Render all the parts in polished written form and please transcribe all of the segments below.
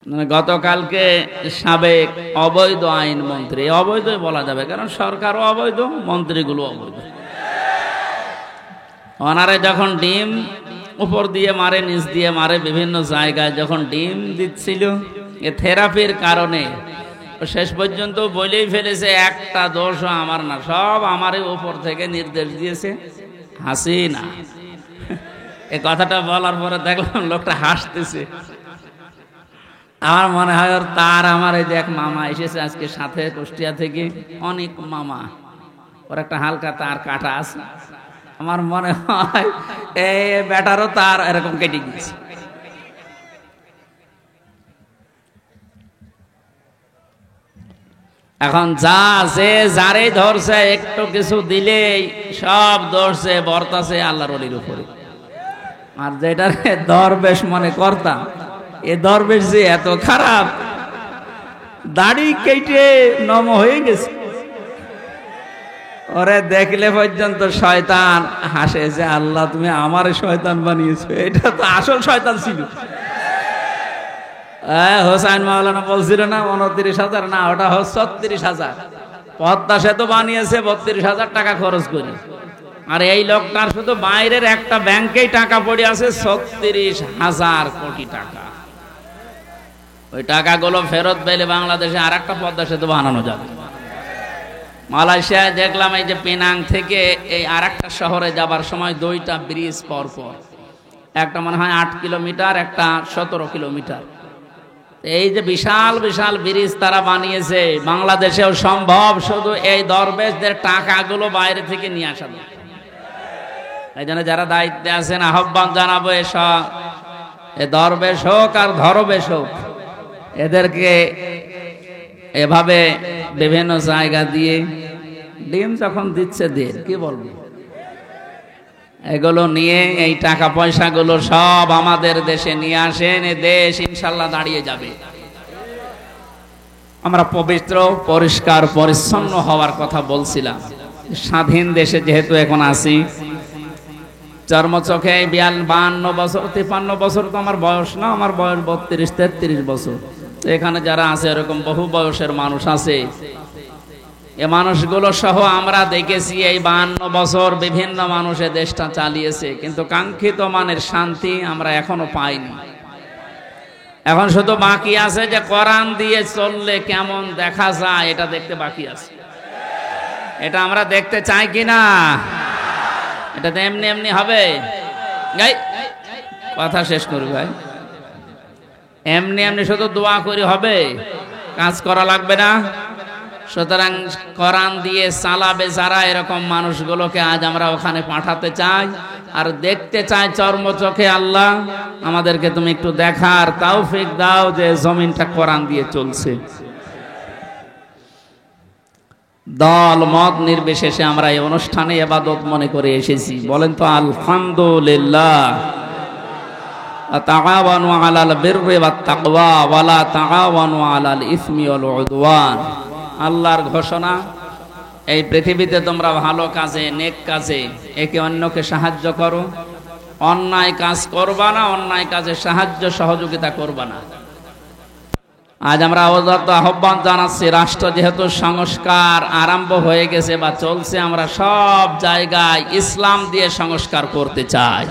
গতকালকে সাবেক অবৈধ আইন মন্ত্রী, অবৈধই বলা যাবে কারণ সরকারও অবৈধ, মন্ত্রীগুলো অবৈধ। ওনারে যখন ডিম উপর দিয়ে মারে, নিচ দিয়ে মারে, বিভিন্ন জায়গায় যখন ডিম দিচ্ছিল এ থেরাপির কারণে, শেষ পর্যন্ত বলেই ফেলেছে একটা দোষও আমার না, সব আমারই উপর থেকে নির্দেশ দিয়েছে হাসিনা। এ কথাটা বলার পরে দেখলাম লোকটা হাসতেছে। আমার মনে হয় ওর তার আমার এই যে এক মামা এসেছে আজকে সাথে কুষ্টিয়া থেকে, অনেক মামা, ওর একটা হালকা তার কাটা আছে। আমার মনে হয় এই ব্যাটারও তার এরকম কেটে গেছে। এখন যা যে যারে ধরছে একটু কিছু দিলেই সব ধরছে বর্তাছে আল্লাহর ওলির উপরে। আর যেটার দরবেশ মনে করতাম, এ দরবেশ যে এত খারাপ, দাড়ি কেটে নম হয়ে গেছে। ওরে দেখলে পর্যন্ত শয়তান হাসে যে আল্লাহ তুমি আমার শয়তান বানিয়েছো, এটা তো আসল শয়তান ছিল। হোসাইন মাওলানা বলছিল না 29,000, না ওটা 36,000। পদ্মা সেতু বানিয়েছে 32,000 টাকা খরচ করে, আর এই লোকটার শুধু বাইরের একটা ব্যাংকেই টাকা পড়ে আছে 36,000 কোটি টাকা। ওই টাকাগুলো ফেরত পেলে বাংলাদেশে আর একটা পদ্মা সেতু বানানো যাবে। মালয়েশিয়ায় দেখলাম এই যে পেনাং থেকে এই আর একটা শহরে যাবার সময় 2টা ব্রিজ পর পর, একটা মনে হয় 8 কিলোমিটার, একটা 17 কিলোমিটার। এই যে বিশাল বিশাল ব্রিজ তারা বানিয়েছে, বাংলাদেশেও সম্ভব, শুধু এই দরবেশদের টাকাগুলো বাইরে থেকে নিয়ে আসা। এই জন্য যারা দায়িত্বে আছেন আহ্বান জানাবো, এসব এ দরবেশ হোক আর ধরবেশ হোক, এদেরকে এভাবে বিভিন্ন জায়গা দিয়ে ডিম যখন দিচ্ছে দিয়ে কি বলবো, এগুলো নিয়ে এই টাকা পয়সাগুলো সব আমাদের দেশে নিয়ে আসেন, এ দেশ ইনশাল্লাহ দাঁড়িয়ে যাবে। আমরা পবিত্র পরিষ্কার পরিচ্ছন্ন হওয়ার কথা বলছিলাম। স্বাধীন দেশে যেহেতু এখন আছি, চর্মচোখে 52 বছর 53 বছর তো আমার বয়স না, আমার বয়স 32-33 বছর। এখানে যারা আছে এরকম বহু বয়সের মানুষ আছে, এ মানুষগুলো সহ আমরা দেখেছি এই 52 বছর বিভিন্ন মানুষে দেশটা চালিয়েছে, কিন্তু কাঙ্ক্ষিত মানের শান্তি আমরা এখনো পাইনি। এখন শুধু বাকি আছে যে কোরআন দিয়ে চললে কেমন দেখা যায়, এটা দেখতে বাকি আছে। এটা আমরা দেখতে চাই কিনা? এটা তো এমনি এমনি হবে? কথা শেষ করি ভাই। এমনি এমনি শুধু দোয়া করি হবে? কাজ করা লাগবে না? সুতরাং কোরআন দিয়ে চালাবে যারা, এরকম মানুষগুলোকে আজ আমরা ওখানে পাঠাতে চাই আর দেখতে চাই চর্মচোখে। আল্লাহ আমাদেরকে তুমি একটু দেখার তৌফিক দাও যে জমিনটা কোরআন দিয়ে চলছে। দল মত নির্বিশেষে আমরা এই অনুষ্ঠানে ইবাদত মনে করে এসেছি। বলেন তো আলহামদুলিল্লাহ। তাআওয়ানু আলাল বিররি ওয়াত তাকওয়া ওয়া লা তাআওয়ানু আলাল ইসমি ওয়াল উদওয়ান। আল্লাহর ঘোষণা, এই পৃথিবীতে তোমরা ভালো কাজে, নেক কাজে একে অন্যকে সাহায্য করো, অন্যায় কাজ করবা না, অন্যায় কাজে সাহায্য সহযোগিতা করবা না। আজ আমরা আহ্বান জানাচ্ছি, রাষ্ট্র যেহেতু সংস্কার আরম্ভ হয়ে গেছে বা চলছে, আমরা সব জায়গায় ইসলাম দিয়ে সংস্কার করতে চাই।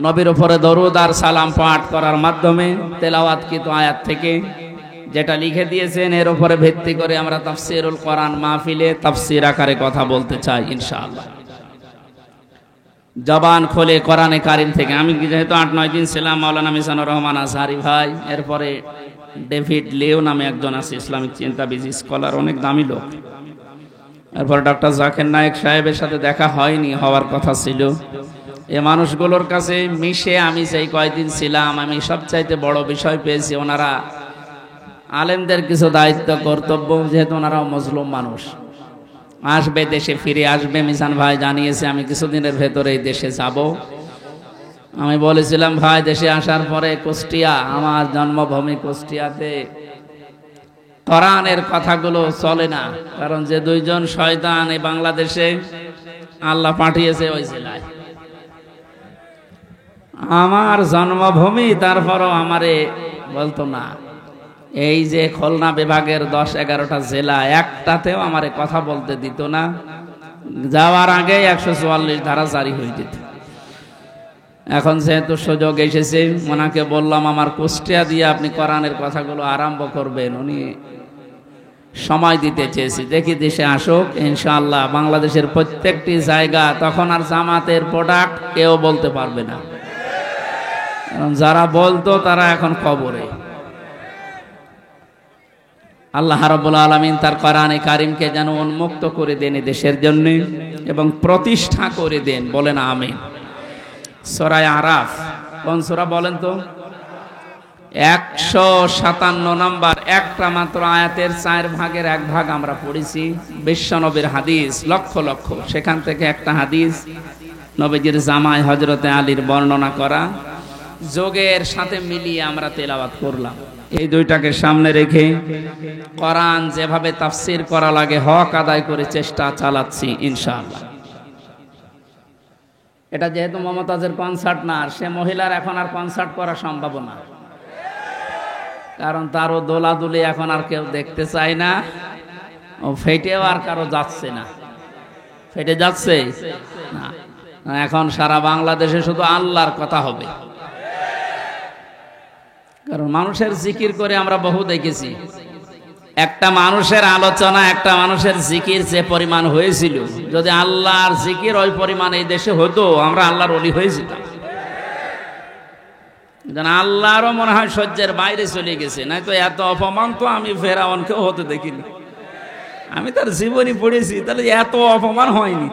নবীর উপরে দরুদ আর সালাম পাঠ করার মাধ্যমে তেলাওয়াতকৃত আয়াত থেকে যেটা লিখে দিয়েছেন এর উপরে ভিত্তি করে আমরা তাফসীরুল কোরআন মাহফিলে তাফসীর আকারে কথা বলতে চাই ইনশাআল্লাহ। জবান খোলে কোরআনে কারিম থেকে। আমি যেহেতু 8-9 দিন ছিলাম, মাওলানা মিজানুর রহমান আজহারি ভাই, এরপরে ডেভিড লিও নামে একজন আছে, ইসলামিক চিন্তাবিদ, স্কলার, অনেক দামি লোক। এরপর ডক্টর জাকির নায়েক সাহেবের সাথে দেখা হয়নি, হওয়ার কথা ছিল। এ মানুষগুলোর কাছে মিশে আমি যেই কয়দিন ছিলাম, আমি সবচাইতে বড় বিষয় পেয়েছি, ওনারা আলেমদের কিছু দায়িত্ব কর্তব্য, যেহেতু ওনারাও মজলুম মানুষ, আসবে, দেশে ফিরে আসবে। মিজান ভাই জানিয়েছে আমি কিছুদিনের ভেতরেই দেশে যাব। আমি বলেছিলাম ভাই দেশে আসার পরে কুষ্টিয়া, আমার জন্মভূমি কুষ্টিয়াতে কোরআনের কথাগুলো চলে না, কারণ যে 2জন শয়তান এই বাংলাদেশে আল্লাহ পাঠিয়েছে ওই জেলায়। আমার জন্মভূমি, তারপরও আমারে বলতো না। এই যে খুলনা বিভাগের 10-11টা জেলা, একটাতেও আমারে কথা বলতে দিত না। যাওয়ার আগে 144 ধারা জারি হয়ে যেত। এখন যেহেতু সুযোগ এসেছে, ওনাকে বললাম আমার কুষ্টিয়া দিয়ে আপনি কোরআনের কথাগুলো আরম্ভ করবেন। উনি সময় দিতে চেয়েছি, দেখি দেশে আসুক ইনশাআল্লাহ। বাংলাদেশের প্রত্যেকটি জায়গা তখন আর জামাতের প্রোডাক্ট কেউ বলতে পারবে না, কারণ যারা বলতো তারা এখন কবরে। আল্লাহ রাব্বুল আলামিন তার কোরআনে কারিমকে যেন উন্মুক্ত করে দেন দেশের জন্য এবং প্রতিষ্ঠা করে দেন, বলেন আমিন। সূরা আরাফ কোন সূরা বলেন তো? 157 নম্বর, একটা মাত্র আয়াতের 4 ভাগের 1 ভাগ আমরা পড়েছি। বিশ্বনবীর হাদিস লক্ষ লক্ষ, সেখান থেকে একটা হাদিস নবীজির জামাই হযরতে আলীর বর্ণনা করা, যোগের সাথে মিলিয়ে আমরা তেলাওয়াত করলাম। এই দুইটাকে সামনে রেখে কোরআন যেভাবে তাফসীর করা লাগে হক আদায় করে চেষ্টা চালাচ্ছি ইনশাআল্লাহ। এটা যেহেতু মমতাজের কনসার্ট না, আর সে মহিলার এখন আর কনসার্ট করা সম্ভব না, কারণ তারও দোলাদুলি এখন আর কেউ দেখতে চায় না। ও ফেটেও আর কারো যাচ্ছে না। ফেটে যাচ্ছে না, এখন সারা বাংলাদেশে শুধু আল্লাহর কথা হবে। কারণ মানুষের জিকির করে আমরা বহু দেখেছি, একটা মানুষের আলোচনা, একটা মানুষের জিকির যে পরিমাণ হয়েছিল, যদি আল্লাহর জিকির ওই পরিমাণ এই দেশে হতো, আমরা আল্লাহর ওলি হয়ে যেতাম। আল্লাহরও মনে হয় সহ্যের বাইরে চলে গেছে, নাই তো এত অপমান তো আমি ফেরাউনকেও হতে দেখিনি। আমি তার জীবনী পড়েছি, তাহলে এত অপমান হয়নি।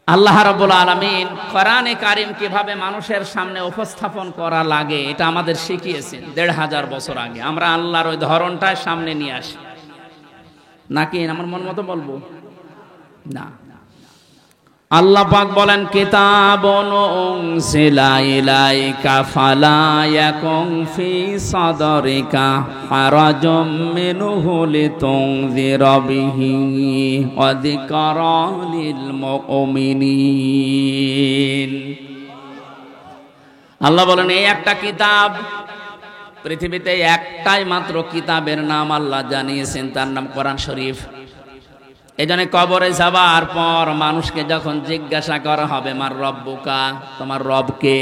আল্লাহ রাব্বুল আলামিন কোরআনে কারীম কিভাবে মানুষের সামনে উপস্থাপন করা লাগে এটা আমাদের শিখিয়েছেন 1500 বছর আগে। আমরা আল্লাহর ওই ধরনটা সামনে নিয়ে আসি, নাকি আমার মন মতো বলবো না। আল্লাহ পাক বলেন, কিতাবুন উনজিলা ইলাইকা ফালা ইয়াকুন ফি সাদরিকা হারাজুম মিনহু লিতুনযিরা বিহি ওয়া যিকরা লিল মুমিনিন। আল্লাহ বলেন, এই একটা কিতাব, পৃথিবীতে একটাই মাত্র কিতাবের নাম আল্লাহ জানিয়েছেন, তার নাম কোরআন শরীফ। এই জন্য কবরে যাবার পর মানুষকে যখন জিজ্ঞাসা করা হবে মার রব্বুকা, তোমার রবকে,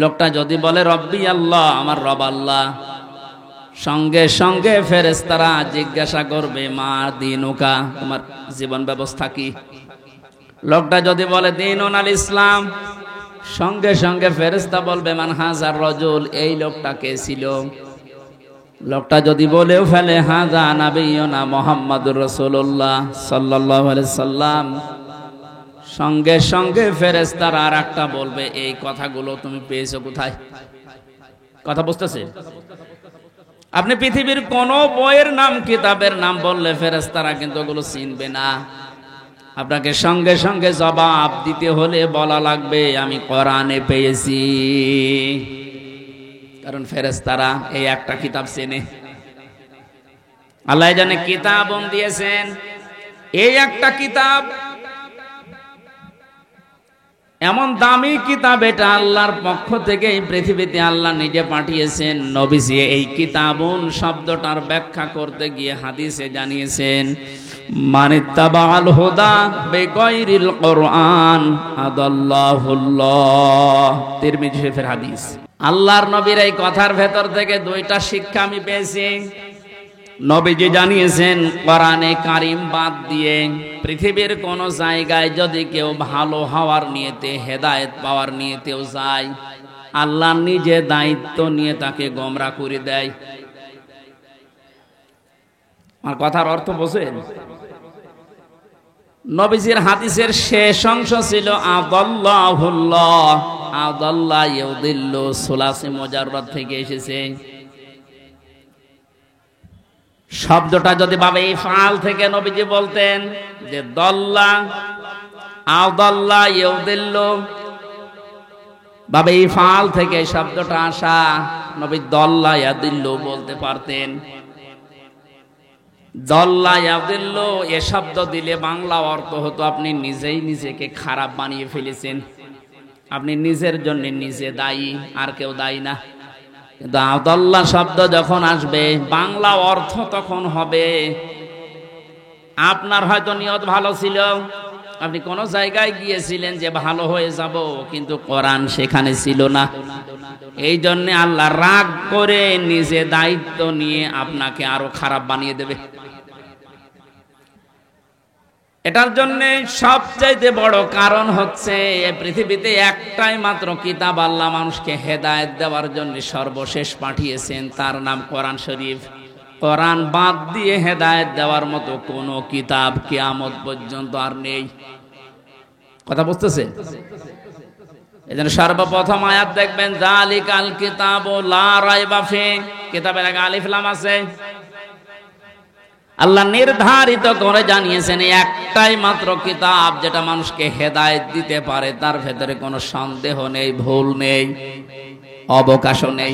লোকটা যদি বলে রব্বি আল্লাহ, আমার রব আল্লাহ, সঙ্গে সঙ্গে ফেরেশতারা জিজ্ঞাসা করবে মা দিনুকা, তোমার জীবন ব্যবস্থা কি। লোকটা যদি বলে দীনুন আল ইসলাম, সঙ্গে সঙ্গে ফেরেশতা বলবে মান হাজার রজুল, এই লোকটা কে ছিল। লোকটা যদি বলেও ফেলে হাজা নাবিয়ুনা মুহাম্মাদুর রাসূলুল্লাহ সাল্লাল্লাহু আলাইহি সাল্লাম, সঙ্গে সঙ্গে ফেরেশতারা আর একটা বলবে এই কথাগুলো তুমি পেয়েছো কোথায়। কথা বুঝতেছেন? আপনি পৃথিবীর কোন বইয়ের নাম, কিতাবের নাম বললে ফেরেশতারা কিন্তু ওগুলো চিনবে না। আপনাকে সঙ্গে সঙ্গে জবাব দিতে হলে বলা লাগবে আমি কোরআনে পেয়েছি, কারণ ফেরেশতারা এই একটা কিতাব চেনে। আল্লাহ জানে কিতাবন দিয়েছেন, এই একটা কিতাব এমন দামি কিতাব, এটা আল্লাহর পক্ষ থেকে এই পৃথিবীতে আল্লাহ নিজে পাঠিয়েছেন। নবীজি এই কিতাবুন শব্দটার ব্যাখ্যা করতে গিয়ে হাদিসে জানিয়েছেন মানিত্তাবাল হুদা বিগাইরিল কোরআন আদাল্লাহুল্লাহ। তিরমিজি শরীফের হাদিস। আল্লাহর নবীর এই কথার ভেতর থেকে দুইটা শিক্ষা আমি পেয়েছি। নবীজি জানিয়েছেন কোরআনে কারীম বাদ দিয়ে পৃথিবীর কোন জায়গায় যদি কেউ ভালো হওয়ার নিয়তে, হেদায়েত পাওয়ার নিয়তেও যায়, আল্লাহ নিজে দায়িত্ব নিয়ে তাকে গোমরাহ করে দেয়। আমার কথার অর্থ বোঝেন? নবীজির হাদিসের শেষ অংশ ছিল আদাল্লাহুল্লাহ, আদাল্লাহ ইউদিল্লু, সুলাসে মুজাররদ থেকে এসেছে। শব্দটা যদি ভাবে ইফআল থেকে নবীজি বলতেন যে দল্লা আদাল্লাহ ইউদিল্লু, ভাবে ইফআল থেকে শব্দটা আসা, নবী দল্লা ইয়াদিল্লু বলতে পারতেন। দল্লা ইয়াদিল্লু এ শব্দ দিলে বাংলা অর্থ হতো আপনি নিজেই নিজেকে খারাপ বানিয়ে ফেলেছেন, আপনি নিজের জন্য নিজে দায়ী, আর কেউ দায়ী না। কিন্তু আদল্লা শব্দ যখন আসবে বাংলা অর্থ তখন হবে আপনার হয়তো নিয়ত ভালো ছিল, আপনি কোন জায়গায় গিয়েছিলেন যে ভালো হয়ে যাব, কিন্তু কোরআন সেখানে ছিল না। এই জন্য আল্লাহ রাগ করে নিজে দায়িত্ব নিয়ে আপনাকে আরো খারাপ বানিয়ে দেবে। এটার জন্য সবচাইতে বড় কারণ হচ্ছে পৃথিবীতে একটাই মাত্র কিতাব আল্লাহ মানুষকে হেদায়েত দেওয়ার জন্য সর্বশেষ পাঠিয়েছেন, তার নাম কোরআন শরীফ। কোরআন বাদ দিয়ে হেদায়েত দেওয়ার মতো কোনো কিতাব কিয়ামত পর্যন্ত আর নেই। কথা বুঝতেছে? এজন্য সর্বপ্রথম আয়াত দেখবেন যালিকাল কিতাবু লা রাইবা ফি, কিতাবের আগে আলিফ লাম আছে। আল্লাহ নির্ধারিত করে জানিয়েছেন একটাই মাত্র কিতাব যেটা মানুষকে হেদায়েত দিতে পারে, তার ভেতরে কোনো সন্দেহ নেই, ভুল নেই, অবকাশও নেই।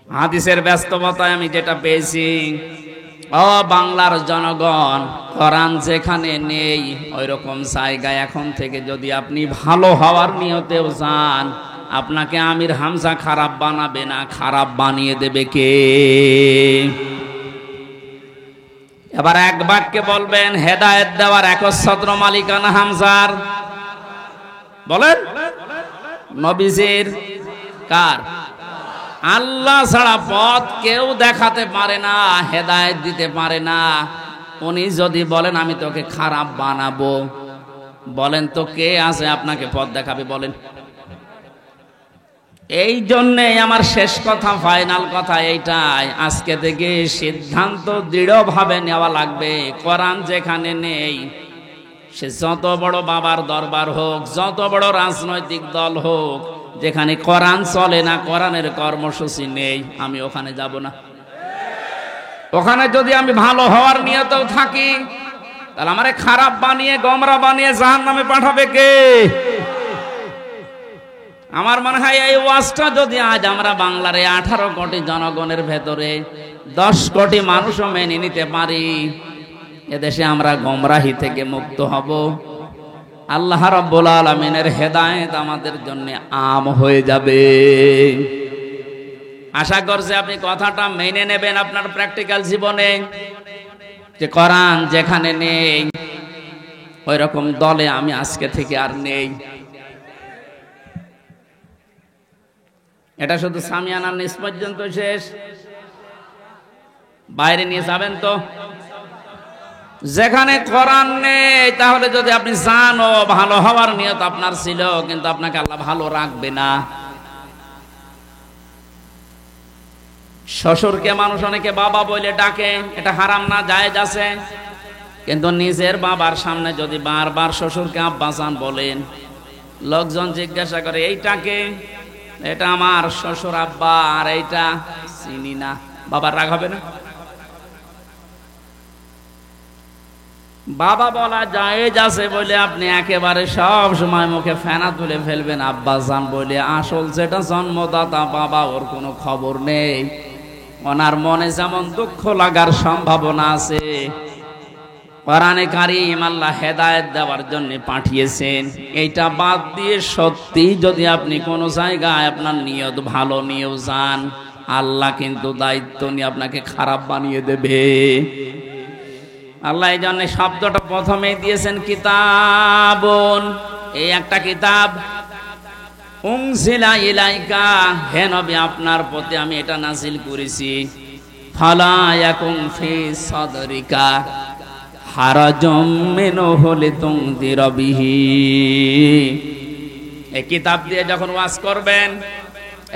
হাদিসের ব্যস্ততায় আমি যেটা পেয়েছি, ও বাংলার জনগণ, কোরআন যেখানে নেই ওই রকম জায়গায় এখন থেকে যদি আপনি ভালো হওয়ার নিয়তেও যান, আপনাকে আমির হামজা খারাপ বানাবে না, খারাপ বানিয়ে দেবে কে? এবার এক বাক্যে বলবেন হেদায়েত দেওয়ার একচ্ছত্র মালিকানা হামজার? বলেন। নবীজির? কার? আল্লাহ ছাড়া পথ কেউ দেখাতে পারে না, হেদায়েত দিতে পারে না। উনি যদি বলেন আমি তোকে খারাপ বানাবো, বলেন তো কে আছে আপনাকে পথ দেখাবে? বলেন। এই জন্যে আমার শেষ কথা, ফাইনাল কথা এইটাই, আজকে থেকে সিদ্ধান্ত দৃঢ়ভাবে নেওয়া লাগবে। কোরআন যেখানে নেই, সে যত বড় বাবার দরবার হোক, যত বড় রাজনৈতিক দল হোক, যেখানে কোরআন চলে না, কোরআনের কর্মসূচি নেই, আমি ওখানে যাব না। ওখানে যদি আমি ভালো হওয়ার নিয়তেও থাকি, তাহলে আমারে খারাপ বানিয়ে গোমরা বানিয়ে জাহান্নামে পাঠাবে কে? আমার মনে হয় এই ওয়াজটা যদি আজ আমরা বাংলার 18 কোটি জনগণের ভেতরে 10 কোটি মানুষও মেনে নিতে পারি, এদেশে আমরা গোমরাহি থেকে মুক্ত হব। আল্লাহ রাব্বুল আলামিনের হেদায়েত আমাদের জন্য আম হয়ে যাবে। আশা করছি আপনি কথাটা মেনে নেবেন আপনার প্র্যাকটিক্যাল জীবনে, যে কোরআন যেখানে নেই ওই রকম দলে আমি আজকে থেকে আর নেই। এটা শুধু সামিয়ানার নিচ পর্যন্ত শেষ, বাইরে নিয়ে যাবেন তো? যেখানে কোরআন নেই, তাহলে যদি আপনি জানো ভালো হওয়ার নিয়ত আপনার ছিল, কিন্তু আপনাকে আল্লাহ ভালো রাখবে না। শ্বশুরকে মানুষ অনেকে বাবা বলে ডাকে, এটা হারাম না, জায়েজ আছে। কিন্তু নিজের বাবার সামনে যদি বারবার শ্বশুরকে আব্বাজান বলেন, লোকজন জিজ্ঞাসা করে এইটাকে, এটা আমার শ্বশুর আব্বা, আর এইটা চিনি না, বাবার রাগ হবে না? বাবা বলা জায়েজ আছে বলে আপনি একেবারে সব সময় মুখে ফেনা তুলে ফেলবেন আব্বাজান বলে, আসল যেটা জন্মদাতা বাবা, ওর কোনো খবর নেই। ওনার মনে যেমন দুঃখ লাগার সম্ভাবনা আছে, কোরআনে কারীম আল্লাহ হেদায়েত দেওয়ার জন্য পাঠিয়েছেন। এইটা বাদ দিয়ে সত্যি যদি আপনি কোনো জায়গায় আপনার নিয়ত ভালো নিয়েও যান, আল্লাহ কিন্তু দায়িত্ব নিয়ে আপনাকে খারাপ বানিয়ে দেবে। আল্লাহ এই জন্য শব্দটা প্রথমেই দিয়েছেন কিতাবুন, এই একটা কিতাব। উনজিলা ইলাইকা, হে নবী আপনার প্রতি আমি এটা নাযিল করেছি। ফালা ইয়াকুম ফি সাদরিকা হারাজুম মিনহু লিতুনদিরা বিহি। এই কিতাব দিয়ে যখন ওয়াজ করবেন,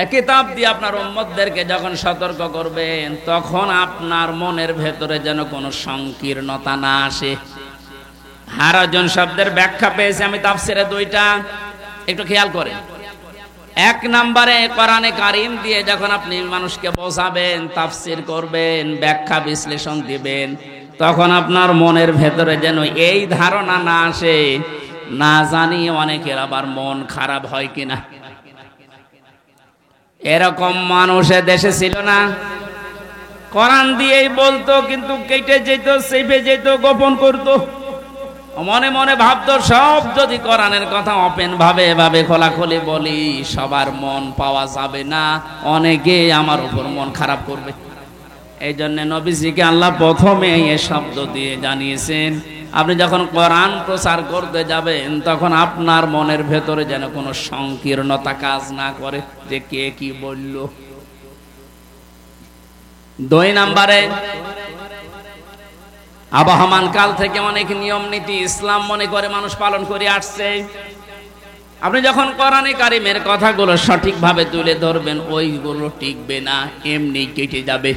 এই কিতাব দিয়ে আপনার উম্মতদেরকে যখন সতর্ক করবেন, তখন আপনার মনের ভেতরে যেন কোনো সংকীর্ণতা না আসে। হারাজন শব্দের ব্যাখ্যা পেয়েছি আমি তাফসিরে 2টা, একটু খেয়াল করেন। 1 নম্বরে কোরআনে কারীম দিয়ে যখন আপনি মানুষকে বোঝাবেন, তাফসির করবেন, ব্যাখ্যা বিশ্লেষণ দিবেন, তখন আপনার মনের ভেতরে যেন এই ধারণা না আসে, না জানি অনেকের আবার মন খারাপ হয় কিনা। এরকম মানুষ দেশে ছিল না? কোরআন দিয়েই বলতো, কিন্তু কেটে যেত, চেপে যেত, গোপন করত। মনে মনে ভাবতো সব যদি কোরআনের কথা ওপেন ভাবে এভাবে খোলাখুলি বলি, সবার মন পাওয়া যাবে না, অনেকে আমার উপর মন খারাপ করবে। এই জন্য নবীজিকে আল্লাহ প্রথমে এ শব্দ দিয়ে জানিয়েছেন, আপনি যখন কোরআন প্রচার করতে যাবেন তখন আপনার মনের ভেতরে যেন কোনো সংকীর্ণতা কাজ না করে যে কে কি বলল। 2 নম্বরে, আবহমান কাল থেকে অনেক নিয়ম নীতি ইসলাম মনে করে মানুষ পালন করে আসছে। আপনি যখন কোরআনে কারিমের কথাগুলো সঠিকভাবে তুলে ধরবেন, ওইগুলো টিকবে না, এমনি কেটে যাবে।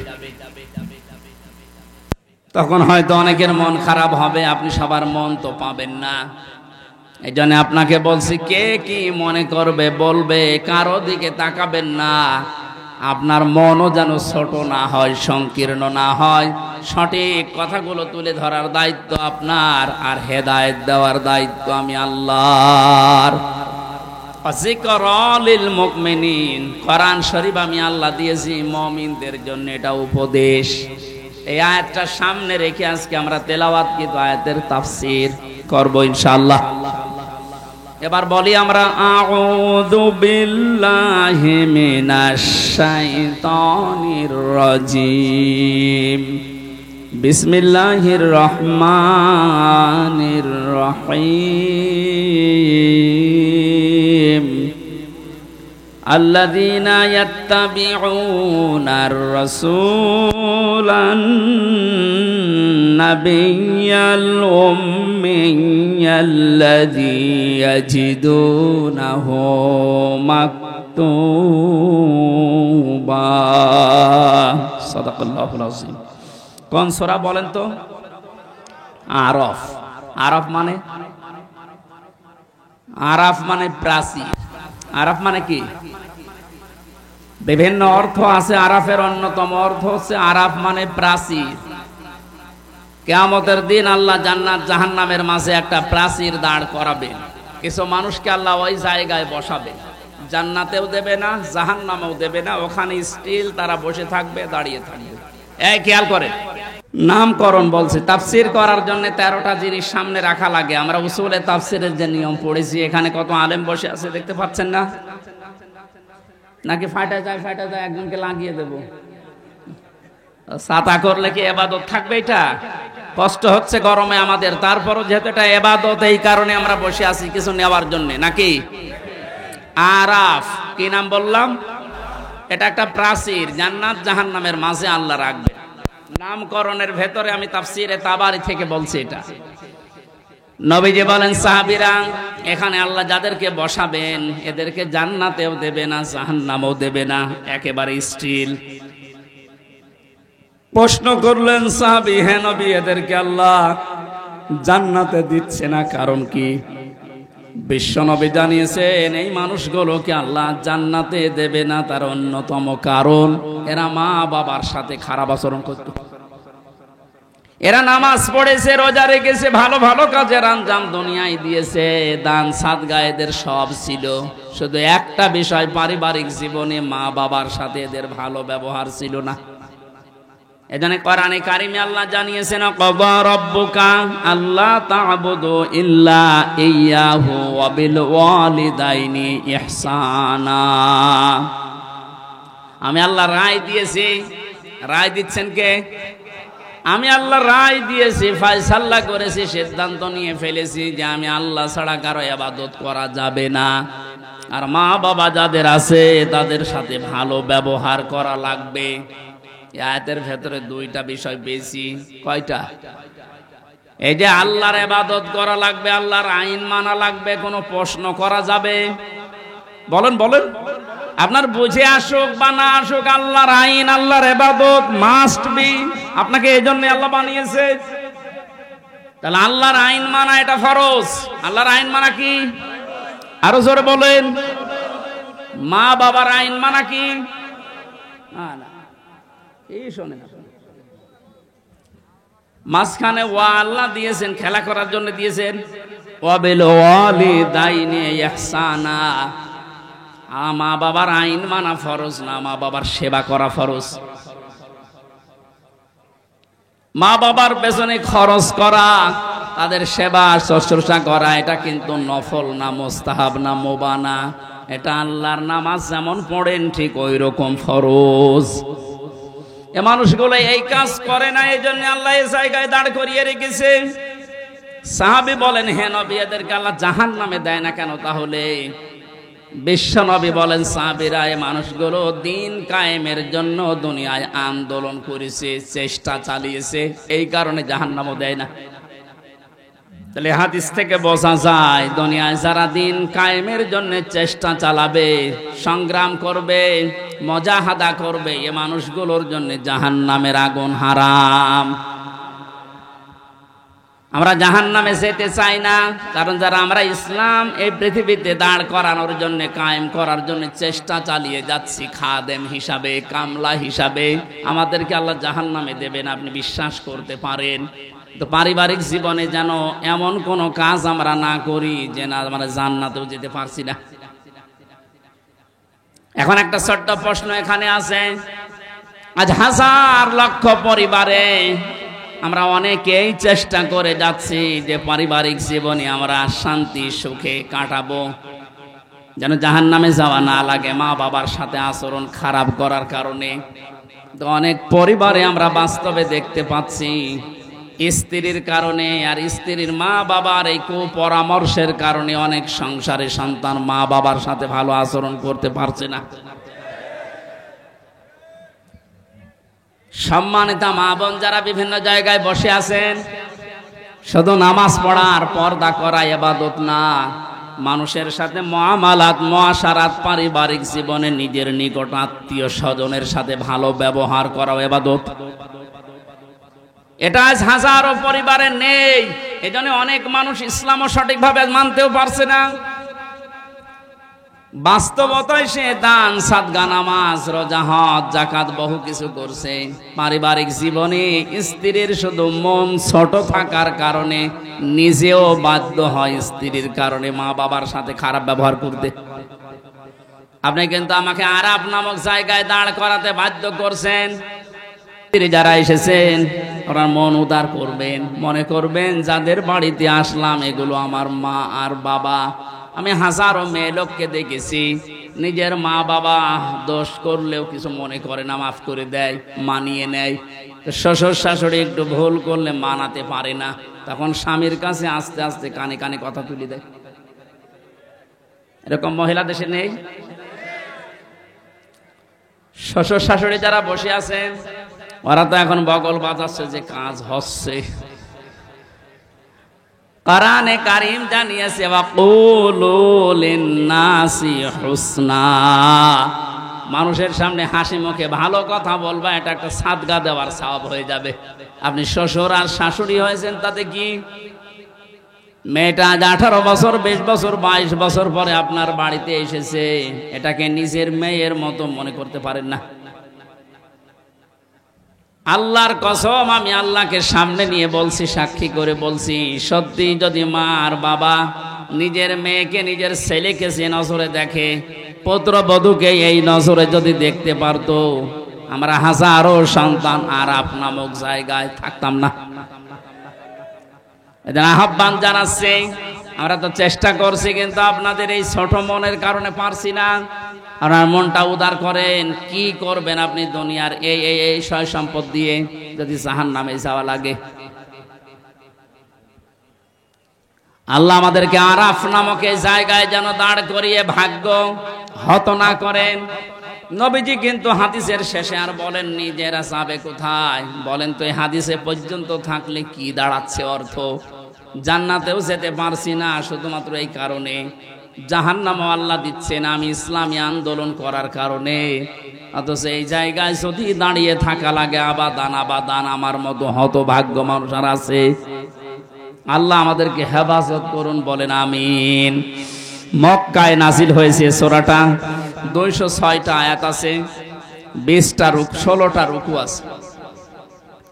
তখন হয়তো অনেকের মন খারাপ হবে, আপনি সবার মন তো পাবেন না। এই জন্য আপনাকে বলছি, কে কি মনে করবে বলবে, কারো দিকে তাকাবেন না। আপনার মনও যেন ছোট না হয়, সংকীর্ণ না হয়। সঠিক কথাগুলো তুলে ধরার দায়িত্ব আপনার, আর হেদায়েত দেওয়ার দায়িত্ব আমি আল্লাহর। যিকরা লিল মুমিনিন, কোরআন শরীফ আমি আল্লাহ দিয়েছি মুমিনদের জন্য, এটা উপদেশ। এই আয়াতটা সামনে রেখে আজকে আমরা তেলাওয়াত কিন্তু আয়াতের তাফসীর করব ইনশাআল্লাহ। এবার বলি আমরা, আউযু বিল্লাহি মিনাশ শাইতানির রাজীম, বিসমিল্লাহির রহমানির রহিম। الذين يتبعون الرسول النبي الأمي الذي يجدونه مكتوبا صدق الله العظيم। কোন সূরা বলেন তো? আরাফ। আরাফ মানে, আরাফ মানে প্রাচীর। আরাফ মানে কি? বিভিন্ন অর্থ আছে। আরাফের অন্যতম অর্থ হচ্ছে আরাফ মানে প্রাচীর। কিয়ামতের দিন আল্লাহ জান্নাত জাহান্নামের মাঝে একটা প্রাচীর দাঁড় করাবেন। কিছু মানুষকে আল্লাহ ওই জায়গায় বসাবে, জান্নাতেও দেবে না, জাহান্নামেও দেবে না, ওখানে স্টিল তারা বসে থাকবে, দাঁড়িয়ে থাকবে। এই খেয়াল করে, নামকরণ বলছে। তাফসীর করার জন্য 13টা জিনিস সামনে রাখা লাগে। আমরা উসুলে তাফসীরের যে নিয়ম পড়েছি, এখানে কত আলেম বসে আছে দেখতে পাচ্ছেন না? নাকি ফাটা যায় একজনকে লাগিয়ে দেব? ছাতা করলে কি ইবাদত থাকবে? এটা কষ্ট হচ্ছে গরমে আমাদের, তারপরও যেহেতু এটা ইবাদত, এই কারণে আমরা বসে আছি কিছু নেওয়ার জন্য, নাকি? আরাফ কি নাম বললাম? এটা একটা প্রাচীর, জান্নাত জাহান্নামের মাঝে আল্লাহ রাখবে। নামকরণের ভেতরে আমি তাফসীরে তাবারি থেকে বলছি এটা। নবীজি বলেন, সাহাবীরা, এখানে আল্লাহ যাদেরকে বসাবেন এদেরকে জান্নাতেও দেবে না, জাহান্নামেও দেবে না, একেবারে স্টিল। প্রশ্ন করলেন সাহাবী, হে নবী, এদেরকে আল্লাহ জান্নাতে দিচ্ছে না, কারণ কি? বিশ্বনবী জানিয়েছেন, এই মানুষগুলোকে আল্লাহ জান্নাতে দেবে না, তার অন্যতম কারণ এরা মা বাবার সাথে খারাপ আচরণ করত। এরা নামাজ পড়েছে, রোজা রেখেছে, ভালো ভালো কাজের আঞ্জাম দুনিয়ায় দিয়েছে, দান সাদগা এদের সব ছিল, শুধু একটা বিষয়, পারিবারিক জীবনে মা বাবার সাথে এদের ভালো ব্যবহার ছিল না। এজন্য কোরআনে কারিমে আল্লাহ জানিয়েছেন, ক্বাদা রাব্বুকা আল্লা তা'বুদু ইল্লা ইয়্যাহু ওয়া বিল ওয়ালিদাইনি ইহসানা। আমি আল্লাহ রায় দিয়েছি। রায় দিচ্ছেন কে? আমি আল্লাহ রায় দিয়েছি, ফয়সালা করেছি, সিদ্ধান্ত নিয়ে ফেলেছি যে আমি আল্লাহ ছাড়া কারো ইবাদত করা যাবে না, আর মা বাবা যাদের আছে তাদের সাথে ভালো ব্যবহার করা লাগবে। এই আয়াতের ভেতরে 2টা বিষয় বেশি। কয়টা? এই যে আল্লাহর ইবাদত করা লাগবে, আল্লাহর আইন মানা লাগবে, কোনো প্রশ্ন করা যাবে? বলেন বলেন, আপনার বুঝে আসুক বা না আসুক, আল্লাহর আইন, আল্লাহর ইবাদত মাস্ট বি। আপনাকে এই জন্য আল্লাহ বানিয়েছে। তাহলে আল্লাহর আইন মানা এটা ফরজ। আল্লাহর আইন মানা কি? আরো জোরে বলেন। মা বাবার আইন মানা কি? না, এই শোনেন, মাঝখানে ওয়া আল্লাহ দিয়েছেন, খেলা করার জন্য দিয়েছেন। ওয়া বিল ওয়ালিদাইনি ইহসানা। মা বাবার আইন মানা ফরজ না, মা বাবার সেবা করা ফরজ। মা বাবার পেছনে খরচ করা, তাদের সেবা শুশ্রূষা করা, এটা কিন্তু নফল না, মুস্তাহাব না, মুবাহ না, এটা আল্লাহর নামাজ যেমন পড়েন ঠিক ওই রকম ফরজ। এ মানুষগুলো এই কাজ করে না, এই জন্য আল্লাহ এই জায়গায় দাঁড় করিয়ে রেখেছে। সাহাবী বলেন, হে নবী, এদেরকে আল্লাহ জাহান্নামে দেয় না কেন? তাহলে বিশ্ব নবী বলেন, সাহাবীরা, এই মানুষগুলো দিন কায়েমের জন্য দুনিয়ায় আন্দোলন করেছে, চেষ্টা চালিয়েছে, এই কারণে জাহান্নামও দেয় না। তাহলে হাদিস থেকে বোঝা যায়, দুনিয়ায় যারা দিন কায়েমের জন্য চেষ্টা চালাবে, সংগ্রাম করবে, মুজাহাদা করবে, এই মানুষগুলোর জন্য জাহান্নামের আগুন হারাম। আমরা জাহান্নামে যেতে চাই না, কারণ যারা আমরা ইসলাম এই পৃথিবীতে দাঁড় করানোর জন্য, কায়েম করার জন্য চেষ্টা চালিয়ে যাচ্ছি, খাদেম হিসাবে, কামলা হিসাবে, আমাদেরকে আল্লাহ জাহান্নামে দেবেন, আপনি বিশ্বাস করতে পারেন। তো পারিবারিক জীবনে যেন এমন কোন কাজ আমরা না করি যে না আমরা জান্নাতেও যেতে পারছি না। এখন একটা ছোট্ট প্রশ্ন এখানে আছে, আজ হাজার লক্ষ পরিবারে আমরা অনেকেই চেষ্টা করে যাচ্ছি যে পারিবারিক জীবনে আমরা শান্তি সুখে কাটাবো, যেন জাহান্নামে যাওয়া না লাগে মা বাবার সাথে আচরণ খারাপ করার কারণে। তো অনেক পরিবারে আমরা বাস্তবে দেখতে পাচ্ছি, স্ত্রীর কারণে আর স্ত্রীর মা বাবার এই কুপরামর্শের কারণে অনেক সংসারে সন্তান মা বাবার সাথে ভালো আচরণ করতে পারছে না। সম্মানিতা মা বোন যারা বিভিন্ন জায়গায় বসে আছেন, শুধু নামাজ পড়া আর পর্দা করা ইবাদত না, মানুষের সাথে মুআমালাত, মুআশারাত, পারিবারিক জীবনে নিজের নিকট আত্মীয় স্বজনের সাথে ভালো ব্যবহার করাও ইবাদত। এটা আজ হাজারো পরিবারে নেই, এজন্য অনেক মানুষ ইসলামও সঠিকভাবে মানতেও পারছে না। বাস্তবতায় সে দান, সাদগা, নামাজ, রোজা, হজ, যাকাত বহু কিছু করছে, পারিবারিক জীবনে স্ত্রীর শুধু মন ছোট থাকার কারণে নিজেও বাধ্য হয় স্ত্রীর কারণে মা বাবার সাথে খারাপ ব্যবহার করতে। আপনি কিন্তু আমাকে আরাফ নামক জায়গায় দাঁড় করাতে বাধ্য করছেন। যারা এসেছেন ওরা মন উদার করবেন, মনে করবেন যাদের বাড়িতে আসলাম এগুলো আমার মা আর বাবা। আমি হাজারো মেয়ে লোককে দেখেছি, নিজের মা বাবা দোষ করলেও কিছু মনে করে না, মাফ করে দেয়, মানিয়ে নেয়। শ্বশুর শাশুড়ি একটু ভুল করলে মানাতে পারে না, তখন স্বামীর কাছে আস্তে আস্তে কানে কানে কথা তুলে দেয়। এরকম মহিলা দেশে নেই? শ্বশুর শাশুড়ি যারা বসে আছেন ওরা তো এখন বগল বাজাচ্ছে যে কাজ হচ্ছে। কোরআনে কারীম জানিয়েছে, ওয়াকুলু লিন-নাসি হুসনা, মানুষের সামনে হাসি মুখে ভালো কথা বলবা, এটা একটা সাদগা দেওয়ার সওয়াব হয়ে যাবে। আপনি শ্বশুর আর শাশুড়ি হয়েছেন তাতে কি? মেয়েটা আজ 18 বছর, 20 বছর, 22 বছর পরে আপনার বাড়িতে এসেছে, এটাকে নিজের মেয়ের মতো মনে করতে পারেন না। আল্লাহর কসম, আমি আল্লাহকে সামনে নিয়ে বলছি, সাক্ষী করে বলছি, সত্যি যদি মা আর বাবা নিজের মেয়েকে, নিজের ছেলেকে যে নজরে দেখে, পুত্রবধূকে এই নজরে যদি দেখতে পারতো, আমরা হাজারো সন্তান আরাফ নামক জায়গায় থাকতাম না। এদের আহ্বান জানাচ্ছে, আমরা তো চেষ্টা করছি, কিন্তু আপনাদের এই ছোট মনের কারণে পারছি না। আপনার মনটা উদার করেন, কি করবেন আপনি দুনিয়ার এই সয় সম্পদ দিয়ে যদি জাহান্নামে যাওয়া লাগে? আল্লাহ আমাদেরকে আরাফ নামক এই জায়গায় যেন দাঁড় করিয়ে ভাগ্য হত না করেন। নবীজি কিন্তু হাদিসের শেষে আর বলেননি যে এরা যাবে কোথায়। বলেন তো এই হাদিসে পর্যন্ত থাকলে কি দাঁড়াচ্ছে অর্থ? জান্নাতেও যেতে পারছি না শুধুমাত্র এই কারণে, জাহান্নামও আল্লাহ দিচ্ছে না আমি ইসলামী আন্দোলন করার কারণে। অথচ এই জায়গায় যদি দাঁড়িয়ে থাকা লাগে আবাদান আবাদান, আমার মতো হতভাগ্য মানুষ আর আছে। আল্লাহ আমাদেরকে হেফাজত করুন, বলেন আমিন। মক্কায় নাজিল হয়েছে সূরাটা, 206টা আয়াত আছে, 20টা 16টা রুকু আছে।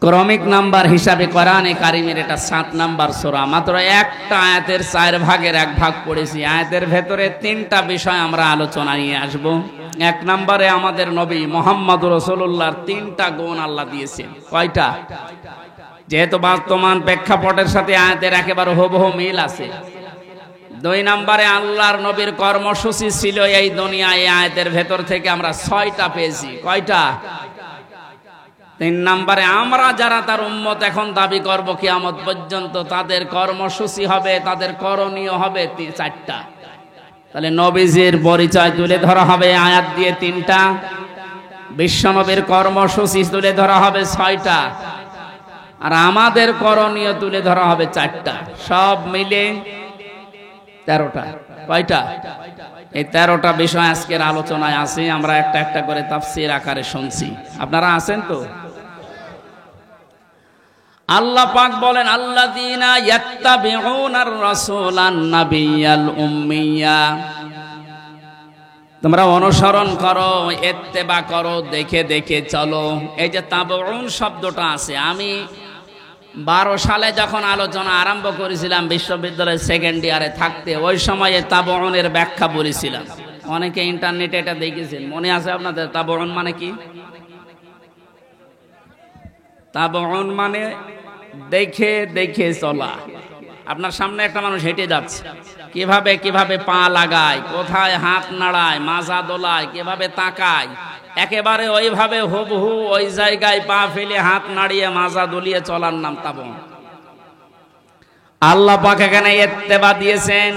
ক্রমিক নাম্বার হিসাবে কোরআনে কারিমের এটা 7 নাম্বার সূরা। মাত্র একটা আয়াতের 4 ভাগের 1 ভাগ পড়েছি। আয়াতের ভেতরে 3টা বিষয় আমরা আলোচনা নিয়ে আসব। 1 নম্বরে আমাদের নবী মুহাম্মদ রাসূলুল্লাহর 3টা গুণ আল্লাহ দিয়েছেন। কয়টা? যেহেতু বর্তমান প্রেক্ষাপটের সাথে আয়াতের একেবারে হুবহু মিল আছে। 2 নম্বরে আল্লাহর নবীর কর্মসূচি ছিল এই দুনিয়ায়, এই আয়াতের ভেতর থেকে আমরা 6টা পেয়েছি। কয়টা? 3 নম্বরে আমরা যারা তার উম্মত এখন দাবি করব কিয়ামত পর্যন্ত, তাদের কর্মসূচি হবে, তাদের করণীয় হবে 4টা। তাহলে নবীজির পরিচয় তুলে ধরা হবে আয়াত দিয়ে 3টা, বিশ্বনবীর কর্মসূচি তুলে ধরা হবে 6টা, আর আমাদের করণীয় তুলে ধরা হবে 4টা। সব মিলে 13টা। কয়টা? এই 13টা বিষয় আজকের আলোচনায় আছে। আমরা একটা একটা করে তাফসীর আকারে শুনছি। আপনারা আছেন তো? আল্লাহ পাক বলেন, আল্লাযীনা ইয়াত্তাবিউনার রাসূলান নাবিয়্যাল উম্মিয়্যা, তোমরা অনুসরণ করো, ইত্তেবা করো, দেখে দেখে চলো। এই যে তাবউন শব্দটা আছে, আমি 12 সালে যখন আলোচনা আরম্ভ করেছিলাম বিশ্ববিদ্যালয়ের 2nd ইয়ারে থাকতে, ওই সময়ে তাবউনের ব্যাখ্যা বলেছিলাম। অনেকে ইন্টারনেটে এটা দেখেছেন, মনে আছে আপনাদের? তাবউন মানে কি? তাবউন মানে দেখে দেখে চলা। আপনার সামনে একটা মানুষ হেঁটে যাচ্ছে, কিভাবে কিভাবে পা লাগায়, কোথায় হাত নাড়ায়, মাজা দোলায়, কিভাবে তাকায়, একেবারে ওইভাবে হুবহু ওই জায়গায় পা ফেলে হাত নাড়িয়ে মাজা দলিয়ে চলার নাম তাবউন। আল্লাহ পাক এখানে ইত্তেবা দিয়েছেন,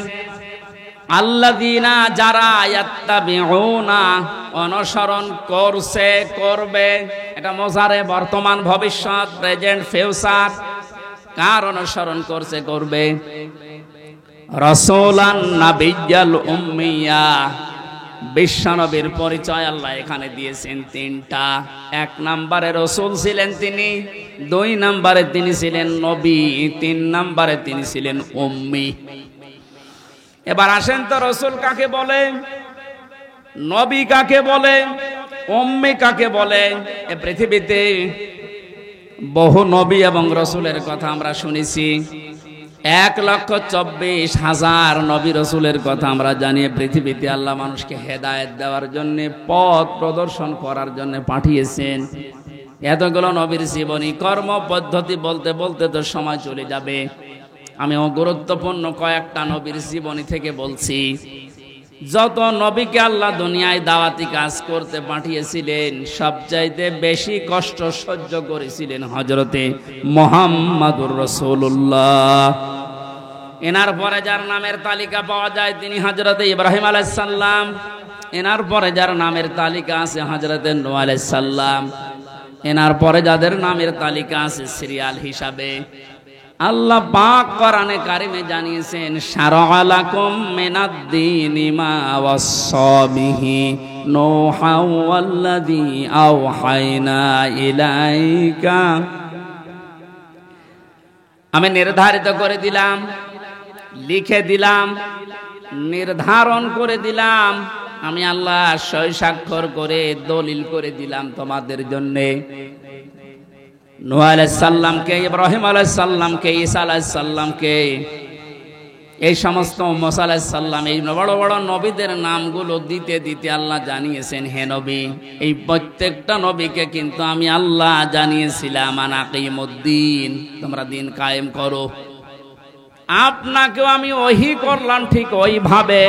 আল্লাযীনা, যারা, ইয়াত্তাবিউনা, অনুসরণ করছে, করবে। এটা মোজারে, বর্তমান, ভবিষ্যৎ, প্রেজেন্ট, ফিউচার। কার অনুসরণ করছে, করবে? রাসূলান নাবিয়্যাল উম্মিয়্যা, বিশ্বনবীর পরিচয় আল্লাহ এখানে দিয়েছেন 3টা। 1 নম্বরে রাসূল ছিলেন তিনি, 2 নম্বরে তিনি ছিলেন নবী, 3 নম্বরে তিনি ছিলেন উম্মি। এবার আসেন তো, রাসূল কাকে বলে, নবী কাকে বলে, উম্মি কাকে বলে? এই পৃথিবীতে বহু নবী এবং রাসূলের কথা আমরা শুনেছি। 1,24,000 নবী রাসূলের কথা আমরা জানি। পৃথিবীতে আল্লাহ মানুষকে হেদায়েত দেওয়ার জন্য, পথ প্রদর্শন করার জন্য পাঠিয়েছেন। এতগুলো নবীর জীবনী, কর্ম পদ্ধতি বলতে বলতে তো সময় চলে যাবে। আমি গুরুত্বপূর্ণ কয়েকটা নবীর জীবনী থেকে বলছি। যত নবীকে আল্লাহ দুনিয়ায় দাওয়াতি কাজ করতে পাঠিয়েছিলেন, সবচাইতে বেশি কষ্ট সহ্য করেছিলেন হযরতে মুহাম্মাদুর রাসূলুল্লাহ। এনার পরে যার নামের তালিকা পাওয়া যায় তিনি হযরতে ইব্রাহিম আলাইহিস সালাম। এনার পরে যার নামের তালিকা আছে হযরতে নূহ আলাইহিস সালাম। এনার পরে যাদের নামের তালিকা আছে সিরিয়াল হিসাবে, আল্লাহ পাক কোরআনে কারিমে জানিয়েছেন, শারআ লাকুম মিনাদ-দীনি মা ওয়াসসা বিহি নূহা ওয়াল্লাযী আওহায়না ইলাইকা। আমি নির্ধারিত করে দিলাম, লিখে দিলাম, নির্ধারণ করে দিলাম, আমি আল্লাহ সই স্বাক্ষর করে দলিল করে দিলাম তোমাদের জন্যে। নূহ আলাইহিস সালামকে, ইব্রাহিম আলাইহিস সালামকে, ঈসা আলাইহিস সালামকে, এই সমস্ত মুসা আলাইহিস সালাম, এই বড় বড় নবীদের নামগুলো দিতে দিতে আল্লাহ জানিয়েছেন, হে নবী, এই প্রত্যেকটা নবীকে কিন্তু আমি আল্লাহ জানিয়েছিলাম আন আকিমুদ্দিন, তোমরা দিন কায়েম করো। আপনাকেও আমি ওহী করলাম ঠিক ওইভাবে,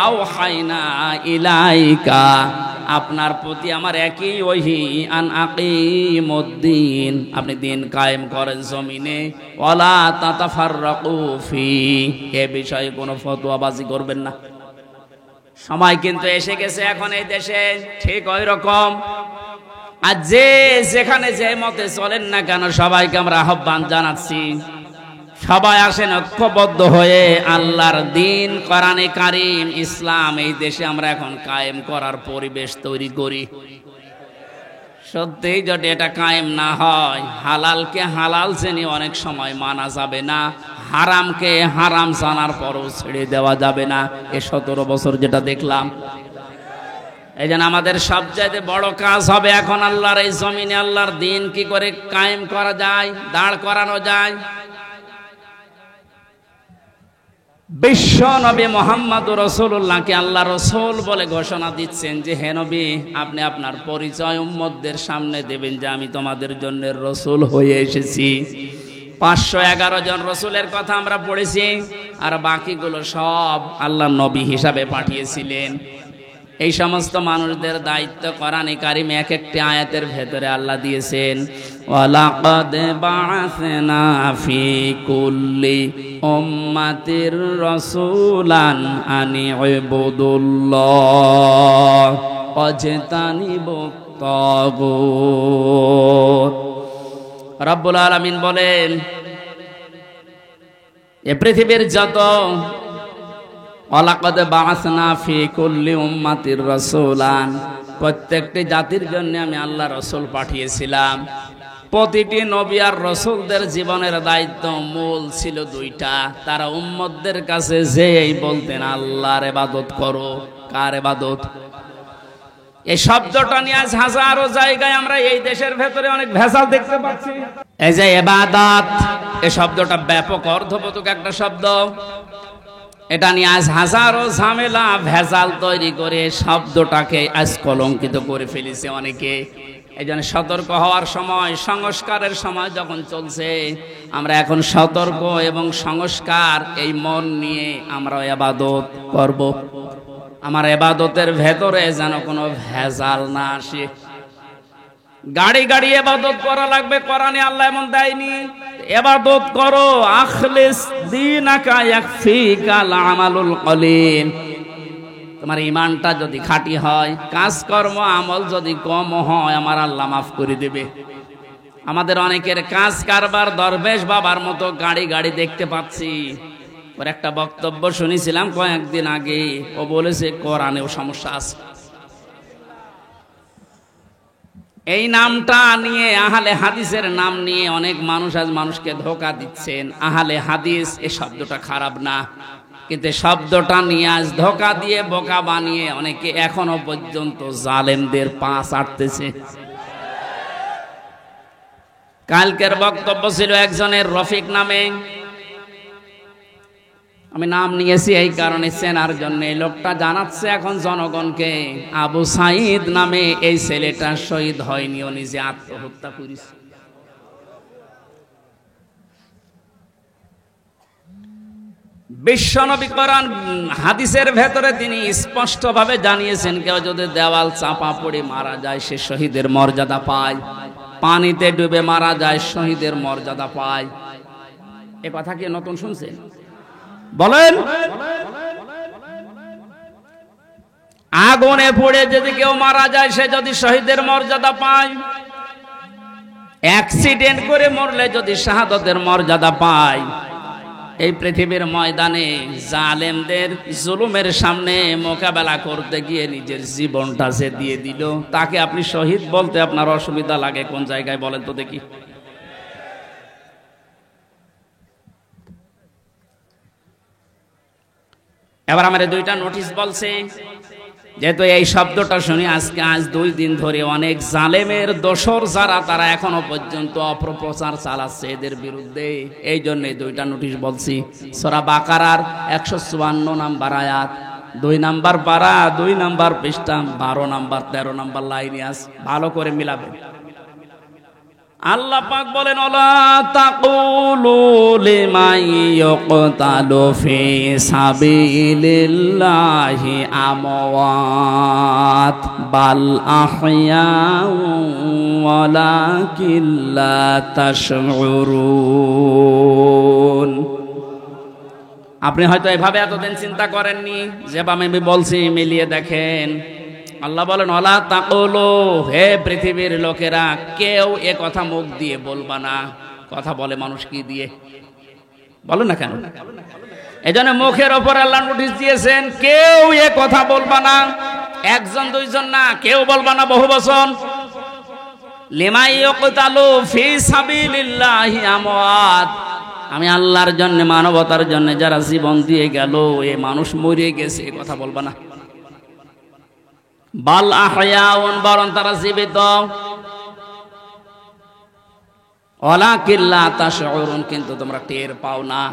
আওহায়না ইলাইকা, আপনার প্রতি আমার একই ওহী, আন আকিমুদ্দিন, আপনি দিন কায়েম করেন জমিনে, ওয়ালা তাতাফাররাকু ফি, এ বিষয়ে কোনো ফতোয়াবাজি করবেন না। সময় কিন্তু এসে গেছে এখন এই দেশে ঠিক ওই রকম। আর যে যেখানে যে মতে চলেন না কেন, সবাইকে আমরা আহ্বান জানাচ্ছি, সবাই আসেন ঐক্যবদ্ধ হয়ে আল্লাহর দিন, কোরআনে কারীম, ইসলাম এই দেশে আমরা এখন কায়েম করার পরিবেশ তৈরি করি। সত্যিই যদি এটা কায়েম না হয়, হালালকে হালাল জেনে অনেক সময় মানা যাবে না, হারামকে হারাম জানার পরও ছেড়ে দেওয়া যাবে না। এ 17 বছর যেটা দেখলাম, এই জন্য আমাদের সবচাইতে বড় কাজ হবে এখন আল্লাহর এই জমিনে আল্লাহর দিন কি করে কায়েম করা যায়, দাঁড় করানো যায়। বিশ্ব নবী মুহাম্মদুর রাসূলুল্লাহকে আল্লাহ রাসূল বলে ঘোষণা দিচ্ছেন যে, হে নবী, আপনি আপনার পরিচয় উম্মতদের সামনে দেবেন যে আমি তোমাদের জন্য রাসূল হয়ে এসেছি। 511 জন রসুলের কথা আমরা পড়েছি, আর বাকিগুলো সব আল্লাহ নবী হিসাবে পাঠিয়েছিলেন। এই সমস্ত মানুষদের দায়িত্ব কোরআনে কারিমে এক একটি আয়াতের ভেতরে আল্লাহ দিয়েছেন। ওয়ালাকাদ বাআসনা ফি কুল্লি উম্মাতির রাসূলান আনি ইবুদুল্লাহ ওয়াজতানিবুত তাগুত। রব্বুল আলামিন বলেন, এ পৃথিবীর যত ওয়ালাকাদ বাআসনা ফি কুল্লি উম্মাতির রাসূলান, প্রত্যেকটি জাতির জন্য আমি আল্লাহ রাসূল পাঠিয়েছিলাম। প্রতিটি নবী আর রাসূলদের জীবনের দায়িত্ব মূল ছিল দুইটা। তারা উম্মতদের কাছে যেই বলতেন আল্লাহর ইবাদত করো। কার ইবাদত? এই শব্দটা নিয়ে আজ হাজারো জায়গায় আমরা এই দেশের ভেতরে অনেক ভেজাল দেখতে পাচ্ছি। এই যে ইবাদত, এই শব্দটা ব্যাপক অর্থবোধক একটা শব্দ। এটা নিয়ে আজ হাজারো ঝামেলা ভেজাল তৈরি করে শব্দটাকে আজ কলঙ্কিত করে ফেলেছে অনেকে। এই জন্য সতর্ক হওয়ার সময়, সংস্কারের সময় যখন চলছে, আমরা এখন সতর্ক এবং সংস্কার এই মন নিয়ে আমরা ইবাদত করব। আমার ইবাদতের ভেতরে যেন কোনো ভেজাল না আসে। গাড়ি গাড়ি ইবাদত করা লাগবে, কোরআনে আল্লাহ এমন দেয়নি। ইবাদত করো, আখলিস দীনাকা ইয়াকফিকাল আমালুল কলিল। তোমার ঈমানটা যদি খাঁটি হয়, কাজকর্ম আমল যদি কম হয়, আমার আল্লাহ মাফ করে দেবে। আমাদের অনেকের কাজ কারবার দরবেশ বাবার মতো গাড়ি গাড়ি দেখতে পাচ্ছি। ওর একটা বক্তব্য শুনেছিলাম কয়েকদিন আগে, ও বলেছে কোরআনেও সমস্যা আছে। এই নামটা নিয়ে, আহলে হাদিসের নাম নিয়ে অনেক মানুষ আজ মানুষকে ধোঁকা দিচ্ছেন। আহলে হাদিস এই শব্দটা খারাপ না, কিন্তু শব্দটা নিয়ে আজ ধোঁকা দিয়ে বোকা বানিয়ে অনেকে এখনো পর্যন্ত জালেমদের পা চাটতেছে। কালকের বক্তব্য ছিল একজনের রফিক নামে, আমি নাম নিয়েছি এই কারণে চেনার জন্য। এই লোকটা জানাচ্ছে এখন জনগণকে, আবু সাঈদ নামে এই ছেলেটা শহীদ হয়নি, ও নিজে আত্মহত্যা করেছে। বিশ্বনবী কোরআন হাদিসের ভেতরে তিনি স্পষ্টভাবে জানিয়েছেন, কেউ যদি দেওয়াল চাপা পড়ে মারা যায় সে শহীদের মর্যাদা পায়, পানিতে ডুবে মারা যায় শহীদের মর্যাদা পায়। এ কথা কি নতুন শুনছেন? বলেন। আগুনে পড়ে যদি কেউ মারা যায় সে যদি শহীদের মর্যাদা পায়, অ্যাক্সিডেন্ট করে মরলে যদি শাহাদাতের মর্যাদা পায়। এই পৃথিবীর ময়দানে জালেমদের জুলুমের সামনে মোকাবেলা করতে গিয়ে নিজের জীবনটা যে দিয়ে দিল, তাকে আপনি শহীদ বলতে আপনার অসুবিধা লাগে কোন জায়গায় বলেন তো দেখি? এবার আমার দুইটা নোটিশ বলছে, যেহেতু এই শব্দটা শুনি আজ 2 দিন ধরে অনেক জালেমের দোসর যারা, তারা এখনো পর্যন্ত অপপ্রচার চালাচ্ছে এদের বিরুদ্ধে। এই জন্য 2টা নোটিশ বলছি। সূরা বাকারার 154 নম্বর আয়াত, 2 নম্বর পারা, 2 নম্বর পৃষ্ঠা, 12 নম্বর 13 নম্বর লাইনে আছে, ভালো করে মিলাবেন। আল্লাহ পাক বলেন, ওয়ালা তাকুলু লিমান ইয়াকতালু ফি সাবিলিল্লাহি আমওয়াত বাল আহইয়াউ ওয়ালাকিন লা তাশউরুন। আপনি হয়তো এভাবে এতদিন চিন্তা করেননি, যেভাবে আমি বলছি মিলিয়ে দেখেন। আল্লাহ বলেন, ওয়ালা তাকুলু, হে পৃথিবীর লোকেরা, কেউ এ কথা মুখ দিয়ে বলবা না। কথা বলে মানুষ কি দিয়ে? বলো না কেন? এজন্য মুখের ওপর আল্লাহ নোটিশ দিয়েছেন, কেউ এ কথা বলবা না। 1 জন 2 জন না, কেউ বলবা না, বহু বচন। লিমান ইয়াকতালু ফি সাবিলিল্লাহি আমওয়াত, আমি আল্লাহর জন্য, মানবতার জন্য যারা জীবন দিয়ে গেল, এ মানুষ মরে গেছে, এ কথা বলবা না। বাল আহয়াউন, বরং তারা জীবিত। ওয়ালাকিন লা তাশউরুন, কিন্তু তোমরা টের পাও না।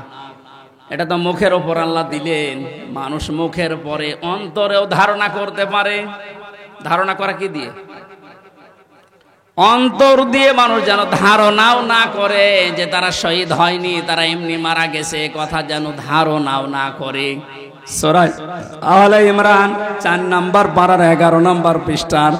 এটা তো মুখের ওপর আল্লাহ দিলেন, মানুষ মুখের পরে অন্তরেও ধারণা করতে পারে। ধারণা করা কি দিয়ে? অন্তর দিয়ে মানুষ যেন ধারণাও না করে যে তারা শহীদ হয়নি, তারা এমনি মারা গেছে, কথা যেন ধারণাও না করে। সূরা আলে ইমরান 4 নম্বর পারার 11 নম্বর পৃষ্ঠার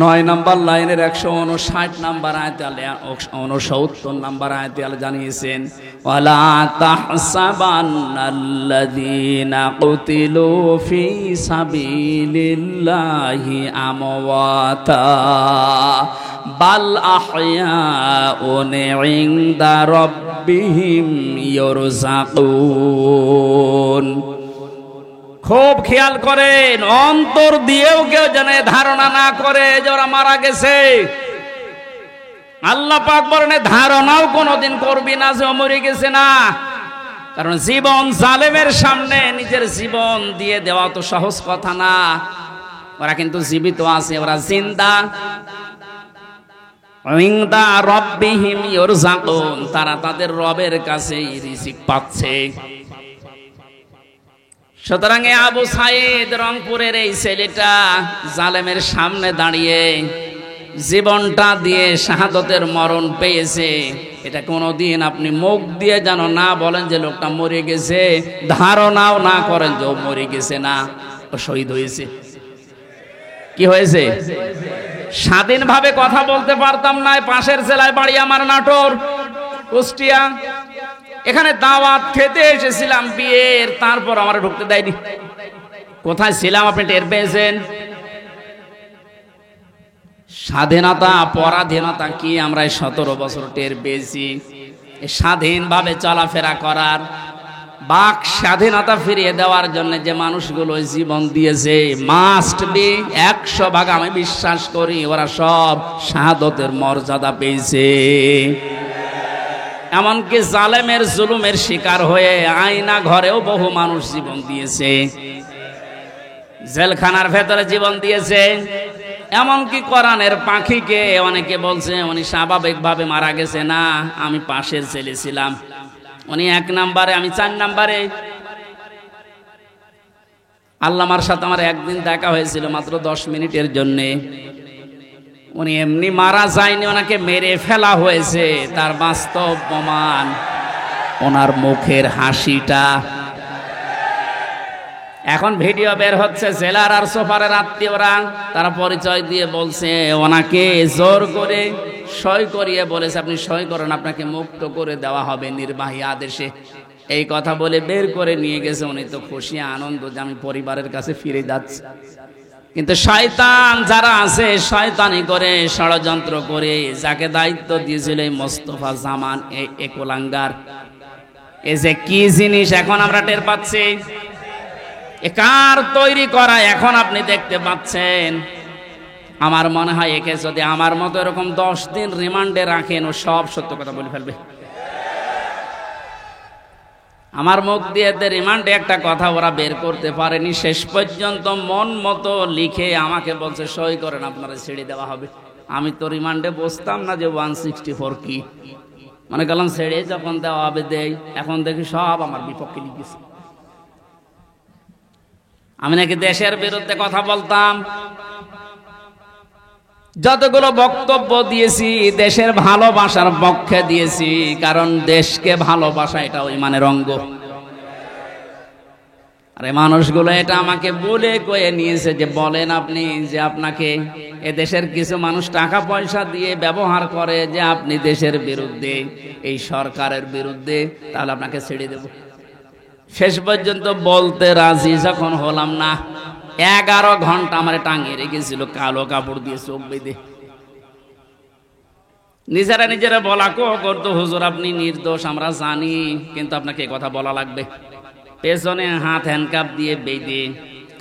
9 নম্বর লাইনের 159 নম্বর আয়াতে আল্লাহ 69 নম্বর আয়াতে আল্লাহ জানিয়েছেন, ওয়ালা তাহসাবান্নাল্লাযীনা কুতিলু ফি সাবিলিল্লাহি আমওয়াতা বাল আহয়াউন ইনদা রাব্বিহিম ইরযাকুন। খুব খেয়াল করেন, অন্তর দিয়েও কেউ যেন ধারণা না করে যে ওরা মারা গেছে। আল্লাহ পাক বলেন ধারণাও কোনোদিন করবি না যে ও মরে গেছে না, কারণ জীবন জালেমের সামনে নিজের জীবন দিয়ে দেওয়া তো সহজ কথা না। ওরা কিন্তু জীবিত আছে, ওরা জিন্দা। ইনদা রাব্বিহিম ইরযাকুন, তারা তাদের রবের কাছেই রিজিক পাচ্ছে। সুতরাং আবু সাইদ রংপুরের এই ছেলেটা জালেমের সামনে দাঁড়িয়ে জীবনটা দিয়ে শাহাদতের মরণ পেয়েছে। এটা কোনোদিন আপনি মুখ দিয়ে যেন না বলেন যে লোকটা মরে গেছে, ধারণাও না করেন যে ও মরে গেছে না, ও শহীদ হয়েছে। কি হয়েছে? স্বাধীনভাবে কথা বলতে পারতাম না। পাশের জেলায় বাড়ি আমার, নাটোর, কুষ্টিয়া। এখানে দাওয়াত খেতে এসেছিলাম বিয়ের, তারপর আমার ঢুকতে দেয়নি। কোথায় ছিলাম আপনি টের পেয়েছেন? স্বাধীনতা পরাধীনতা কি আমরা 17 বছর টের পেয়েছি। স্বাধীনভাবে চলাফেরা করার, বাক স্বাধীনতা ফিরিয়ে দেওয়ার জন্য যে মানুষগুলো জীবন দিয়েছে, মাস্ট বি 100 ভাগ আমি বিশ্বাস করি ওরা সব শাহাদতের মর্যাদা পেয়েছে। এমনকি জালেমের জুলুমের শিকার হয়ে আয়না ঘরেও বহু মানুষ জীবন দিয়েছে, জেলখানার ভেতরে জীবন দিয়েছে। এমনকি কোরআনের পাখিকে অনেকে বলছে উনি স্বাভাবিকভাবে মারা গেছে না, আমি পাশের ছেলে ছিলাম, উনি 1 নম্বরে, আমি 4 নম্বরে। আল্লামার সাথে আমার একদিন দেখা হয়েছিল মাত্র 10 মিনিটের জন্যে। উনি এমনি মারা যায়নি, ওনাকে মেরে ফেলা হয়েছে। তার বাস্তব প্রমাণ ওনার মুখের হাসিটা। এখন ভিডিও বের হচ্ছে, জেলার আর সোফারের আত্মীয়রা তারা পরিচয় দিয়ে বলছে ওনাকে জোর করে সই করিয়ে বলেছে আপনি সই করেন, আপনাকে মুক্ত করে দেওয়া হবে নির্বাহী আদেশে। এই কথা বলে বের করে নিয়ে গেছে। উনি তো খুশি আনন্দ যে আমি পরিবারের কাছে ফিরে যাচ্ছি। কিন্তু শয়তান যারা আছে, শয়তানি করে, ষড়যন্ত্র করে, যাকে দায়িত্ব দিয়েছিল এই মোস্তফা জামান, এই একলাঙ্গার, এই যে কি জিনিস এখন আমরা টের পাচ্ছি, এ কার তৈরি করা এখন আপনি দেখতে পাচ্ছেন। আমার মনে হয় একে যদি আমার মতো এরকম 10 দিন রিমান্ডে রাখেন, ও সব সত্য কথা বলে ফেলবে। আমার মুখ দিয়ে রিমান্ডে একটা কথা ওরা বের করতে পারেনি। শেষ পর্যন্ত মন মতো লিখে আমাকে বলছে সই করেন, আপনারা ছেড়ে দেওয়া হবে। আমি তো রিমান্ডে বসতাম না যে 164 কি, মনে করলাম ছেড়ে যখন দেওয়া হবে দেই। এখন দেখি সব আমার বিপক্ষে লিখেছে। আমি নাকি দেশের বিরুদ্ধে কথা বলতাম। যতগুলো বক্তব্য দিয়েছি দেশের ভালোবাসার পক্ষে দিয়েছি, কারণ দেশকে ভালোবাসা এটা ইমানের অঙ্গ। আরে মানুষগুলো এটা আমাকে বলে কয়ে নিয়েছে যে বলেন আপনি যে আপনাকে এ দেশের কিছু মানুষ টাকা পয়সা দিয়ে ব্যবহার করে যে আপনি দেশের বিরুদ্ধে, এই সরকারের বিরুদ্ধে, তাহলে আপনাকে ছেড়ে দেব। শেষ পর্যন্ত বলতে রাজি যখন হলাম না, 11 ঘন্টা আমার টাঙিয়ে রেখেছিল কালো কাপড় দিয়ে, চোখ বেঁধে। নিজেরা বলা করতো হুজুর আপনি নির্দোষ আমরা জানি, কিন্তু আপনাকে এই কথা বলা লাগবে। পেছনে হাত হ্যান্ডকাপ দিয়ে বেঁধে,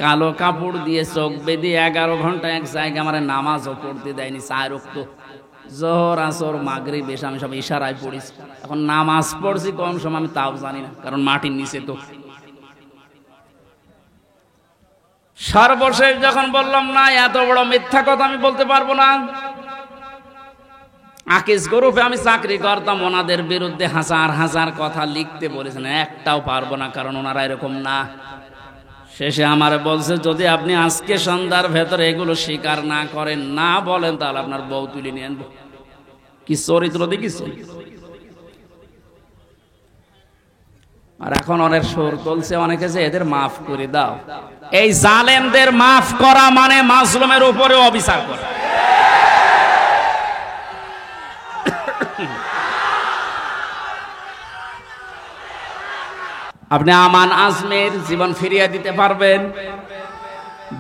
কালো কাপড় দিয়ে চোখ বেঁধে 11 ঘন্টা এক জায়গায় আমার নামাজও পড়তে দেয়নি। 4 ওয়াক্ত জোহর, আসর, মাগরিব, এসা আমি সব ইশারায় পড়েছি। এখন নামাজ পড়ছি কোন সময় আমি তাও জানি না, কারণ মাটির নিচে তো। সর্বশেষ যখন বললাম না এত বড় মিথ্যা কথা আমি বলতে পারবো না, আকিস গ্রুপে আমি চাকরি করতাম, ওনাদের বিরুদ্ধে হাজার হাজার কথা লিখতে বলেছেন, একটাও পারবো না, কারণ ওনারা এরকম না। শেষে আমার বলছে, যদি আপনি আজকে সন্ধ্যার ভেতরে এগুলো স্বীকার না করেন, না বলেন, তাহলে আপনার বউ তুলে নিয়ে আনবো। কি চরিত্র দেখিস। আর এখন অনেক সুর তুলছে অনেকে যে এদের মাফ করে দাও। এই জালেমদের মাফ করা মানে মাজলুমের উপরে অবিচার করা। আপনি আমান আজমের জীবন ফিরিয়ে দিতে পারবেন?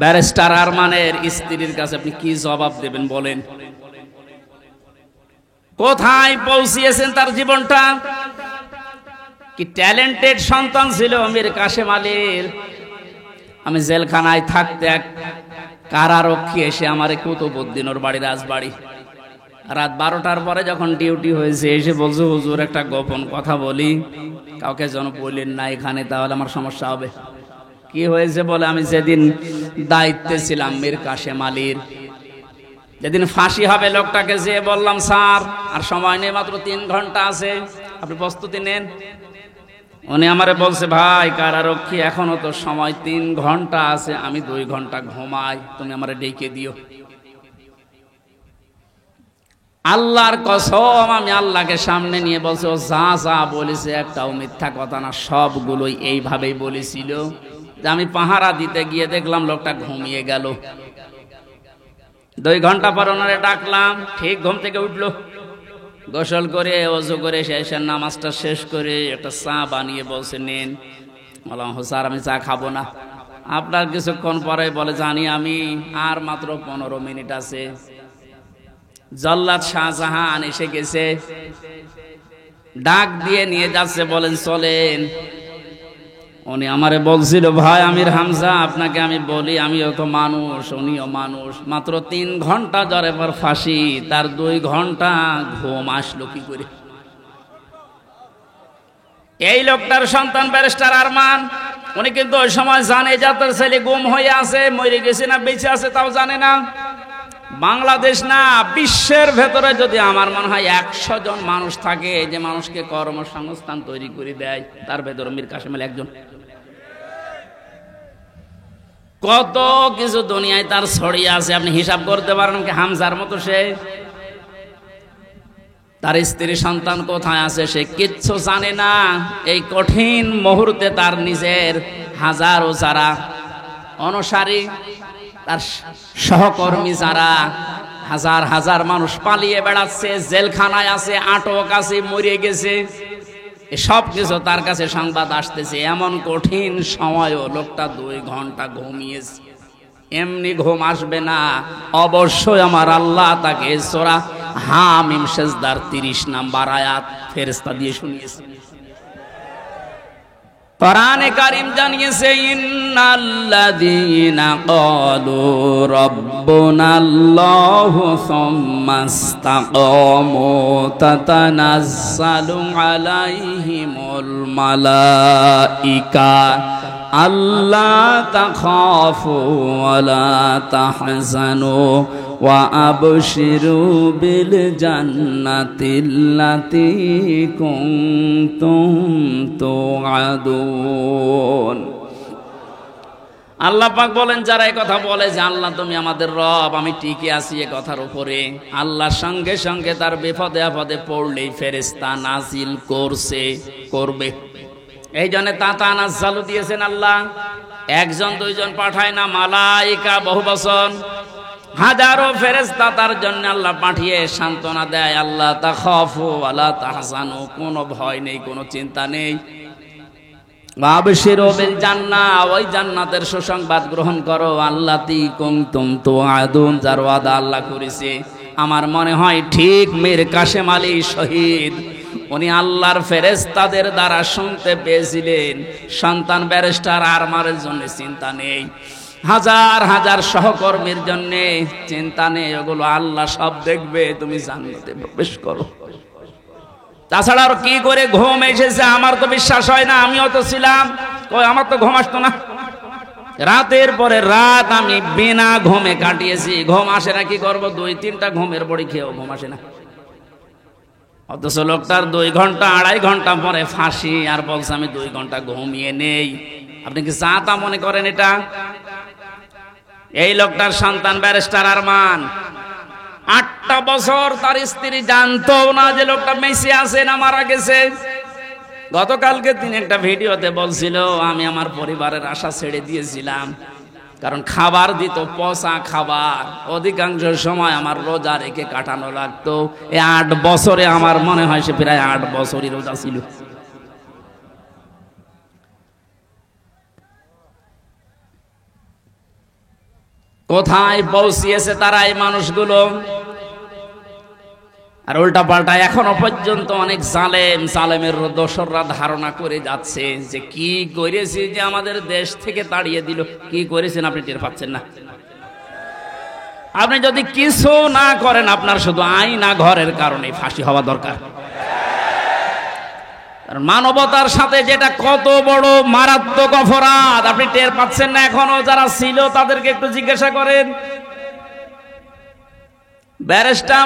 ব্যারিস্টার আরমানের স্ত্রীর কাছে আপনি কি জবাব দেবেন বলেন? কোথায় পৌঁছিয়েছেন তার জীবনটা? কি ট্যালেন্টেড সন্তান ছিল মীর কাশেম আলীর। আমি জেলখানায় থাকতে এক কারারক্ষী এসে আমার কুতুবউদ্দিন ওর বাড়ি, রাজবাড়ি, রাত 12টার পরে যখন ডিউটি হয়েছে এসে বলছে, হুজুর একটা গোপন কথা বলি, কাউকে যেন বললেন না এখানে, তাহলে আমার সমস্যা হবে। কি হয়েছে বলে, আমি যেদিন দায়িত্বে ছিলাম মীর কাশেম আলীর, যেদিন ফাঁসি হবে লোকটাকে যেয়ে বললাম, স্যার আর সময় নেই, মাত্র 3 ঘন্টা আছে, আপনি প্রস্তুতি নেন। উনি আমারে বলছে, ভাই কারারক্ষী এখনো তো সময় 3 ঘন্টা আছে, আমি 2 ঘন্টা ঘুমাই, তুমি আমারে ডেকে দিও। আল্লাহর কসম, আমি আল্লাহকে সামনে নিয়ে বলছি, ও যা যা বলেছে একটাও মিথ্যা কথা না, সবগুলোই এইভাবেই বলেছিল। যে আমি পাহারা দিতে গিয়ে দেখলাম লোকটা ঘুমিয়ে গেল। 2 ঘন্টা পর ওনারে ডাকলাম, ঠিক ঘুম থেকে উঠলো, গোসল করে ওযু করে এশার নামাজটা শেষ করে একটা চা বানিয়ে বলছে, নেন। বললাম, স্যার আমি চা খাবো না। আপনার কিছুক্ষণ পরে বলে, জানি আমি, আর মাত্র 15 মিনিট আছে। জল্লাদ শাহজাহান এসে গেছে, ডাক দিয়ে নিয়ে যাচ্ছে, বলেন চলেন। উনি আমারে বলছিল, ভাই আমির হামজা, আপনাকে আমি বলি, আমিও তো মানুষ, উনিও মানুষ, মাত্র 3 ঘন্টা জ্বরে পর ফাঁসি, তার 2 ঘন্টা ঘুম আসলো কি করে? এই লোকটার সন্তান ব্যারিস্টার আরমান, উনি কিন্তু ওই সময় জানে যে তার ছেলে গুম হয়ে আছে, মরে গেছে না বেঁচে আছে তাও জানে না। বাংলাদেশ না, বিশ্বের ভেতরে যদি আমার মনে হয় 100 জন মানুষ থাকে যে মানুষকে কর্মসংস্থান তৈরি করে দেয়, তার ভেতরে মীর কাশেম আলী একজন। কত কিছু দুনিয়ায় তার ছড়িয়ে আছে, আপনি হিসাব করতে পারেন কি? হামজার মতো সে, তার স্ত্রী সন্তান কোথায় আছে সে কিচ্ছু জানে না। এই কঠিন মুহূর্তে তার নিজের হাজারো যারা অনুসারী, তার সহকর্মী যারা, হাজার হাজার মানুষ পালিয়ে বেড়াচ্ছে, জেলখানায় আছে, আটক আছে, মরে গেছে, সব কিছু তার কাছে সংবাদ আসতেছে। এমন কঠিন সময়ও লোকটা 2 ঘন্টা ঘুমিয়েছে। এমনি ঘুম আসবে না, অবশ্যই আমার আল্লাহ তাকে সূরা হামিম সেজদার 30 নম্বর আয়াত ফেরেশতা দিয়ে শুনিয়েছে। কোরআনে কারীম জানিয়েছে, ইন্নাল্লাযীনা ক্বালু রাব্বুনাল্লাহু সুম্মা ইসতাকামু তাতানাজ্জালু আলাইহিমুল মালাইকা আল্লা তাখাফু ওয়া লা তাহজানু ওয়া আবশিরু বিল জান্নাতিল্লাতী কুনতুম তুআদুন। আল্লাহ পাক বলেন, যারা এই কথা বলে যে আল্লাহ তুমি আমাদের রব, আমি টিকে আছি এই কথার উপরে, আল্লাহর সঙ্গে সঙ্গে তার বিপদে আপদে পড়লেই ফেরেশতা নাজিল করবে। এই জন্য তাতানাজ্জালু দিয়েছেন আল্লাহ, 1 জন 2 জন পাঠায় না, মালাইকা বহু বচন, হাজারো ফেরেশতা তার জন্য আল্লাহ পাঠিয়ে সান্ত্বনা দেয়। আল্লাহ তাখাফু ওয়া লা তাহজানু, কোনো ভয় নেই, কোনো চিন্তা নেই। আবশিরু বিল জান্নাহ, ওই জান্নাতের সুসংবাদ গ্রহণ করো, আল্লাতী কুনতুম তুআদুন, যার ওয়াদা আল্লাহ করেছে। আমার মনে হয় ঠিক মীর কাশেম আলী শহীদ, উনি আল্লাহর ফেরেশতাদের দ্বারা শুনতে পেয়েছিলেন, সন্তান ব্যারিস্টার আরমানের জন্য চিন্তা নেই, হাজার হাজার সহকর্মীর জন্য চিন্তা নেই, ওগুলো আল্লাহ সব দেখবে, তুমি জান্নাতে প্রবেশ করো। তাছাড়া আর কি করে ঘুম এসেছে আমার তো বিশ্বাস হয় না। আমিও তো ছিলাম, আমার তো ঘুম আসতো না, রাতের পরে রাত আমি বিনা ঘুমে কাটিয়েছি। ঘুম আসে না, কি করবো, 2-3টা ঘুমের বড়ি খেয়েও ঘুম আসে না। অথচ লোকটার 2 ঘন্টা 2.5 ঘন্টা পরে ফাঁসি, আর বলছে আমি 2 ঘন্টা ঘুমিয়ে নেই। আপনি কি যা তা মনে করেন এটা? এই লোকটার সন্তান ব্যারিস্টার আরমান, 8টা বছর তার স্ত্রী জানতো না যে লোকটা মেসে আছে না মারা গেছে। গতকালকে তিনি একটা ভিডিওতে বলছিল, আমি আমার পরিবারের আশা ছেড়ে দিয়েছিলাম, কারণ খাবার দিত পচা খাবার, অধিকাংশ সময় আমার রোজা রেখে কাটানো লাগতো। এই 8 বছরে আমার মনে হয় সে প্রায় 8 বছরই রোজা ছিল। কোথায় পৌঁছিয়েছে তারা এই মানুষগুলো? আর উল্টা পাল্টা এখনো পর্যন্ত অনেক জালেমের দোসররা ধারণা করে যাচ্ছে যে কি করেছি যে আমাদের দেশ থেকে তাড়িয়ে দিল। কি করেছেন আপনি টের পাচ্ছেন না? আপনি যদি কিছু না করেন, আপনার শুধু আইনা ঘরের কারণে ফাঁসি হওয়া দরকার। মানবতার সাথে যেটা কত বড় মারাত্মক অপরাধ আপনি টের পাচ্ছেন না এখনো? যারা ছিল তাদেরকে একটু জিজ্ঞাসা করেন। ব্যারিস্টার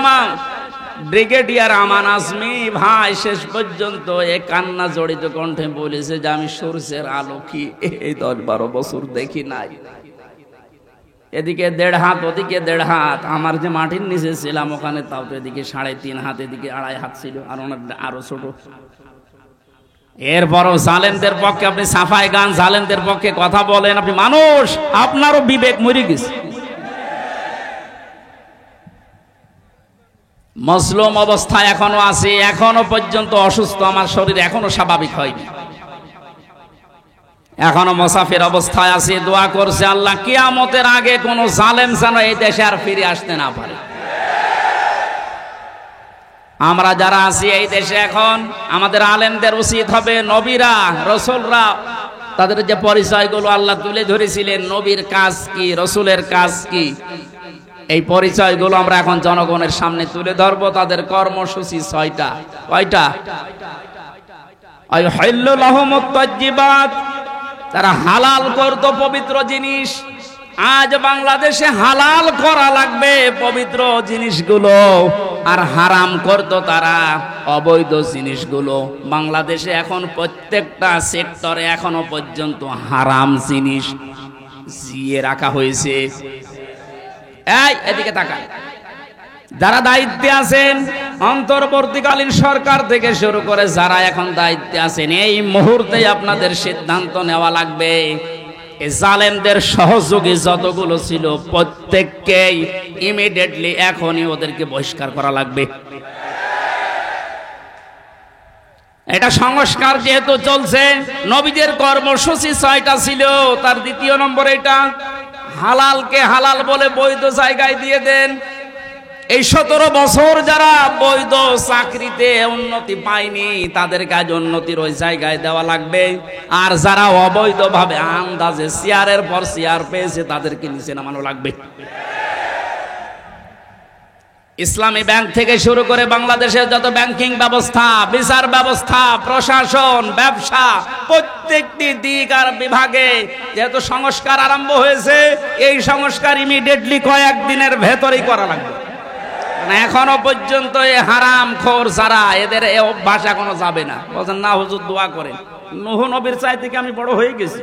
ব্রিগেডিয়ার আমান আজমি ভাই শেষ পর্যন্ত এক কান্না জড়িত কণ্ঠে বলেছে যে আমি সূর্যের আলো কি এই 10-12 বছর দেখি নাই। এদিকে 1.5 হাত, ওদিকে 1.5 হাত। আমার যে মাটির নিচে ছিলাম ওখানে তাও তো এদিকে 3.5 হাত, এদিকে 2.5 হাত ছিল, আর ওনার আরো ছোট। এরপরও জালেমদের পক্ষে আপনি সাফাই গান, জালেমদের পক্ষে কথা বলেন। আপনি মানুষ, আপনারও বিবেক মরে গেছে। মজলুম অবস্থায় এখনো আছে, এখনো পর্যন্ত অসুস্থ, আমার শরীর এখনো স্বাভাবিক হয়নি, এখনো মুসাফির অবস্থায় আছে। দোয়া করছে আল্লাহ কিয়ামতের আগে কোন জালেম যেন এই দেশে আর ফিরে আসতে না পারে। আমরা যারা আছি এই দেশে এখন, আমাদের আলেমদের উচিত হবে নবীরা রসুলরা তাদের যে পরিচয়গুলো আল্লাহ তুলে ধরেছিলেন, নবীর কাজ কি, রসুলের কাজ কি, এই পরিচয়গুলো আমরা এখন জনগণের সামনে তুলে ধরবো। তাদের কর্মসূচি 6টা। কয়টা? আইহাল্লু লাহুমুত তাজ্জিবাত, তারা হালাল করত পবিত্র জিনিস। আজ বাংলাদেশে হালাল করা লাগবে পবিত্র জিনিসগুলো, আর হারাম করত তারা অবৈধ জিনিসগুলো। বাংলাদেশে এখন প্রত্যেকটা সেক্টরে এখনো পর্যন্ত হারাম জিনিস জিয়ে রাখা হয়েছে। এই এদিকে তাকান, যারা দায়িত্বে আছেন, অন্তর্বর্তীকালীন সরকার থেকে শুরু করে যারা এখন দায়িত্বে আছেন, এই মুহূর্তে আপনাদের সিদ্ধান্ত নেওয়া লাগবে এই জালেমদের সহযোগী যতগুলো ছিল প্রত্যেককেই ইমিডিয়েটলি এখনই ওদেরকে বহিষ্কার করা লাগবে। এটা সংস্কার যেহেতু চলছে, নবীদের কর্মসূচি 6টা ছিল, তার 2 নম্বর এটা হালালকে হালাল বলে বৈধ জায়গায় দিয়ে দেন। এই 17 বছর যারা বৈধ চাকরিতে উন্নতি পায়নি তাদের কাজ উন্নতির ওই জায়গায় দেওয়া লাগবে, আর যারা অবৈধভাবে আন্দাজে চেয়ারের পর চেয়ার পেয়েছে তাদেরকে নিচে নামানো লাগবে। ইসলামী ব্যাংক থেকে শুরু করে বাংলাদেশের যত ব্যাংকিং ব্যবস্থা, বিচার ব্যবস্থা, প্রশাসন, ব্যবসা, প্রত্যেকটি দিক আর বিভাগে যেহেতু সংস্কার আরম্ভ হয়েছে, এই সংস্কার ইমিডিয়েটলি কয়েকদিনের ভেতরেই করা লাগবে। এখনো পর্যন্ত এই হারামখোর যারা, এদের এই অভ্যাস এখনো যাবে না। বলছেন না হুজুর দোয়া করেন। নূহ নবীর চাইতে কি আমি বড় হয়ে গেছি?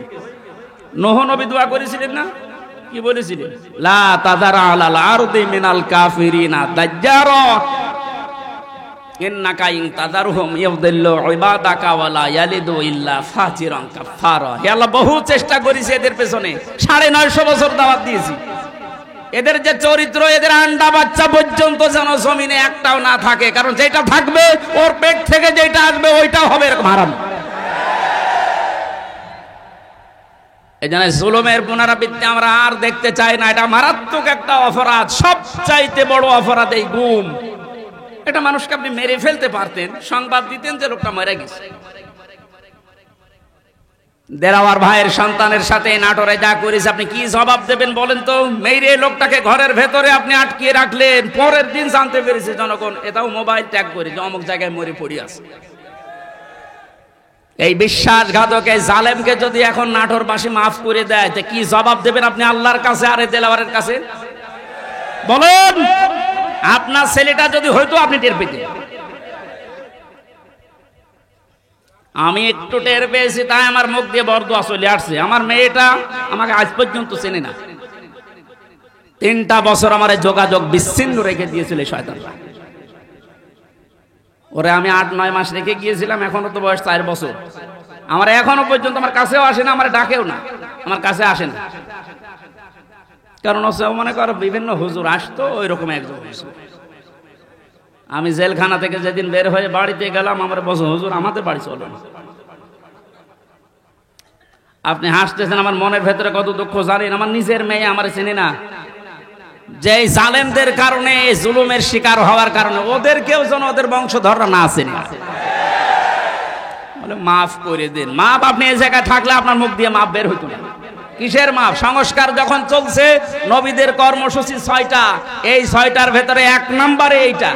নূহ নবী দোয়া করেছিলেন না? কি বলেছিলেন? লা তাযার আলাল আরদি মিনাল কাফিরিনা দাজ্জারা ইন্নাকা ইন তাযারহুম ইউদিল্লু ইবাদাকা ওয়া লা ইয়ালিদু ইল্লা ফাজিরান কাফারা। হে আল্লাহ, বহু চেষ্টা করেছি এদের পেছনে, 950 বছর দাওয়াত দিয়েছি। এদের যে চরিত্র, এদের আন্ডা বাচ্চা পর্যন্ত যেন জমিনে একটাও না থাকে, কারণ যেটা থাকবে ওর পেট থেকে যেটা আসবে ওইটাও হবে এরকম হারাম। এই জন্য জুলুমের পুনরাবৃত্তি আমরা আর দেখতে চাই না। এটা মারাত্মক একটা অপরাধ, সবচাইতে বড় অপরাধ এই গুম। এটা মানুষকে আপনি মেরে ফেলতে পারতেন, সংবাদ দিতেন যে লোকটা মরে গেছে। দেরাওয়ার ভাইয়ের সন্তানের সাথে নাটোরে যা করেছে আপনি কি জবাব দেবেন বলেন তো? মেরে লোকটাকে ঘরের ভেতরে আপনি আটকিয়ে রাখলেন, পরের দিন জানতে পেরেছে জনগণ, এটাও মোবাইল ট্যাগ করে যে অমুক জায়গায় মরে পড়ে আছে। এই বিশ্বাসঘাতক এই জালেমকে যদি এখন নাটোরবাসী মাফ করে দেয়, তো কি জবাব দেবেন আপনি আল্লাহর কাছে আর এই দেলাওয়ারের কাছে? বলুন, আপনার ছেলেটা যদি হয়তো আপনি টের পেতেন। আমি একটু টের পেয়েছি, তাই আমার মুখ দিয়ে বরদোয়া চলে আসছে। আমার মেয়েটা আমাকে আজ পর্যন্ত চেনে না। 3টা বছর আমার যোগাযোগ বিচ্ছিন্ন রেখে দিয়েছিল শয়তানরা। ওরে আমি 8-9 মাস রেখে গিয়েছিলাম, এখনো তো বয়স 4 বছর। আমার এখনো পর্যন্ত আমার কাছেও আসে না, আমার ডাকেও না, আমার কাছে আসে না। কারণ হচ্ছে মনে করো বিভিন্ন হুজুর আসতো, ওই রকম একজন হুজুর। আমি জেলখানা থেকে যেদিন বের হয়ে বাড়িতে গেলাম, আমার বলছে হুজুর আমাদের বাড়ি চলেন। আপনি হাসতেছেন, আমার মনের ভেতরে কত দুঃখ জানেন। আমার নিজের মেয়ে আমার চেনে না। যে জালেমদের কারণে, জুলুমের শিকার হওয়ার কারণে ওদেরকেও যেন ওদের বংশধররা না চেনে। বলে মাফ করে দিন। মাপ আপনি এই জায়গায় থাকলে আপনার মুখ দিয়ে মাপ বের হইতো না। কিসের মাপ? সংস্কার যখন চলছে, নবীদের কর্মসূচি 6টা, এই 6টার ভেতরে 1 নম্বরে এইটা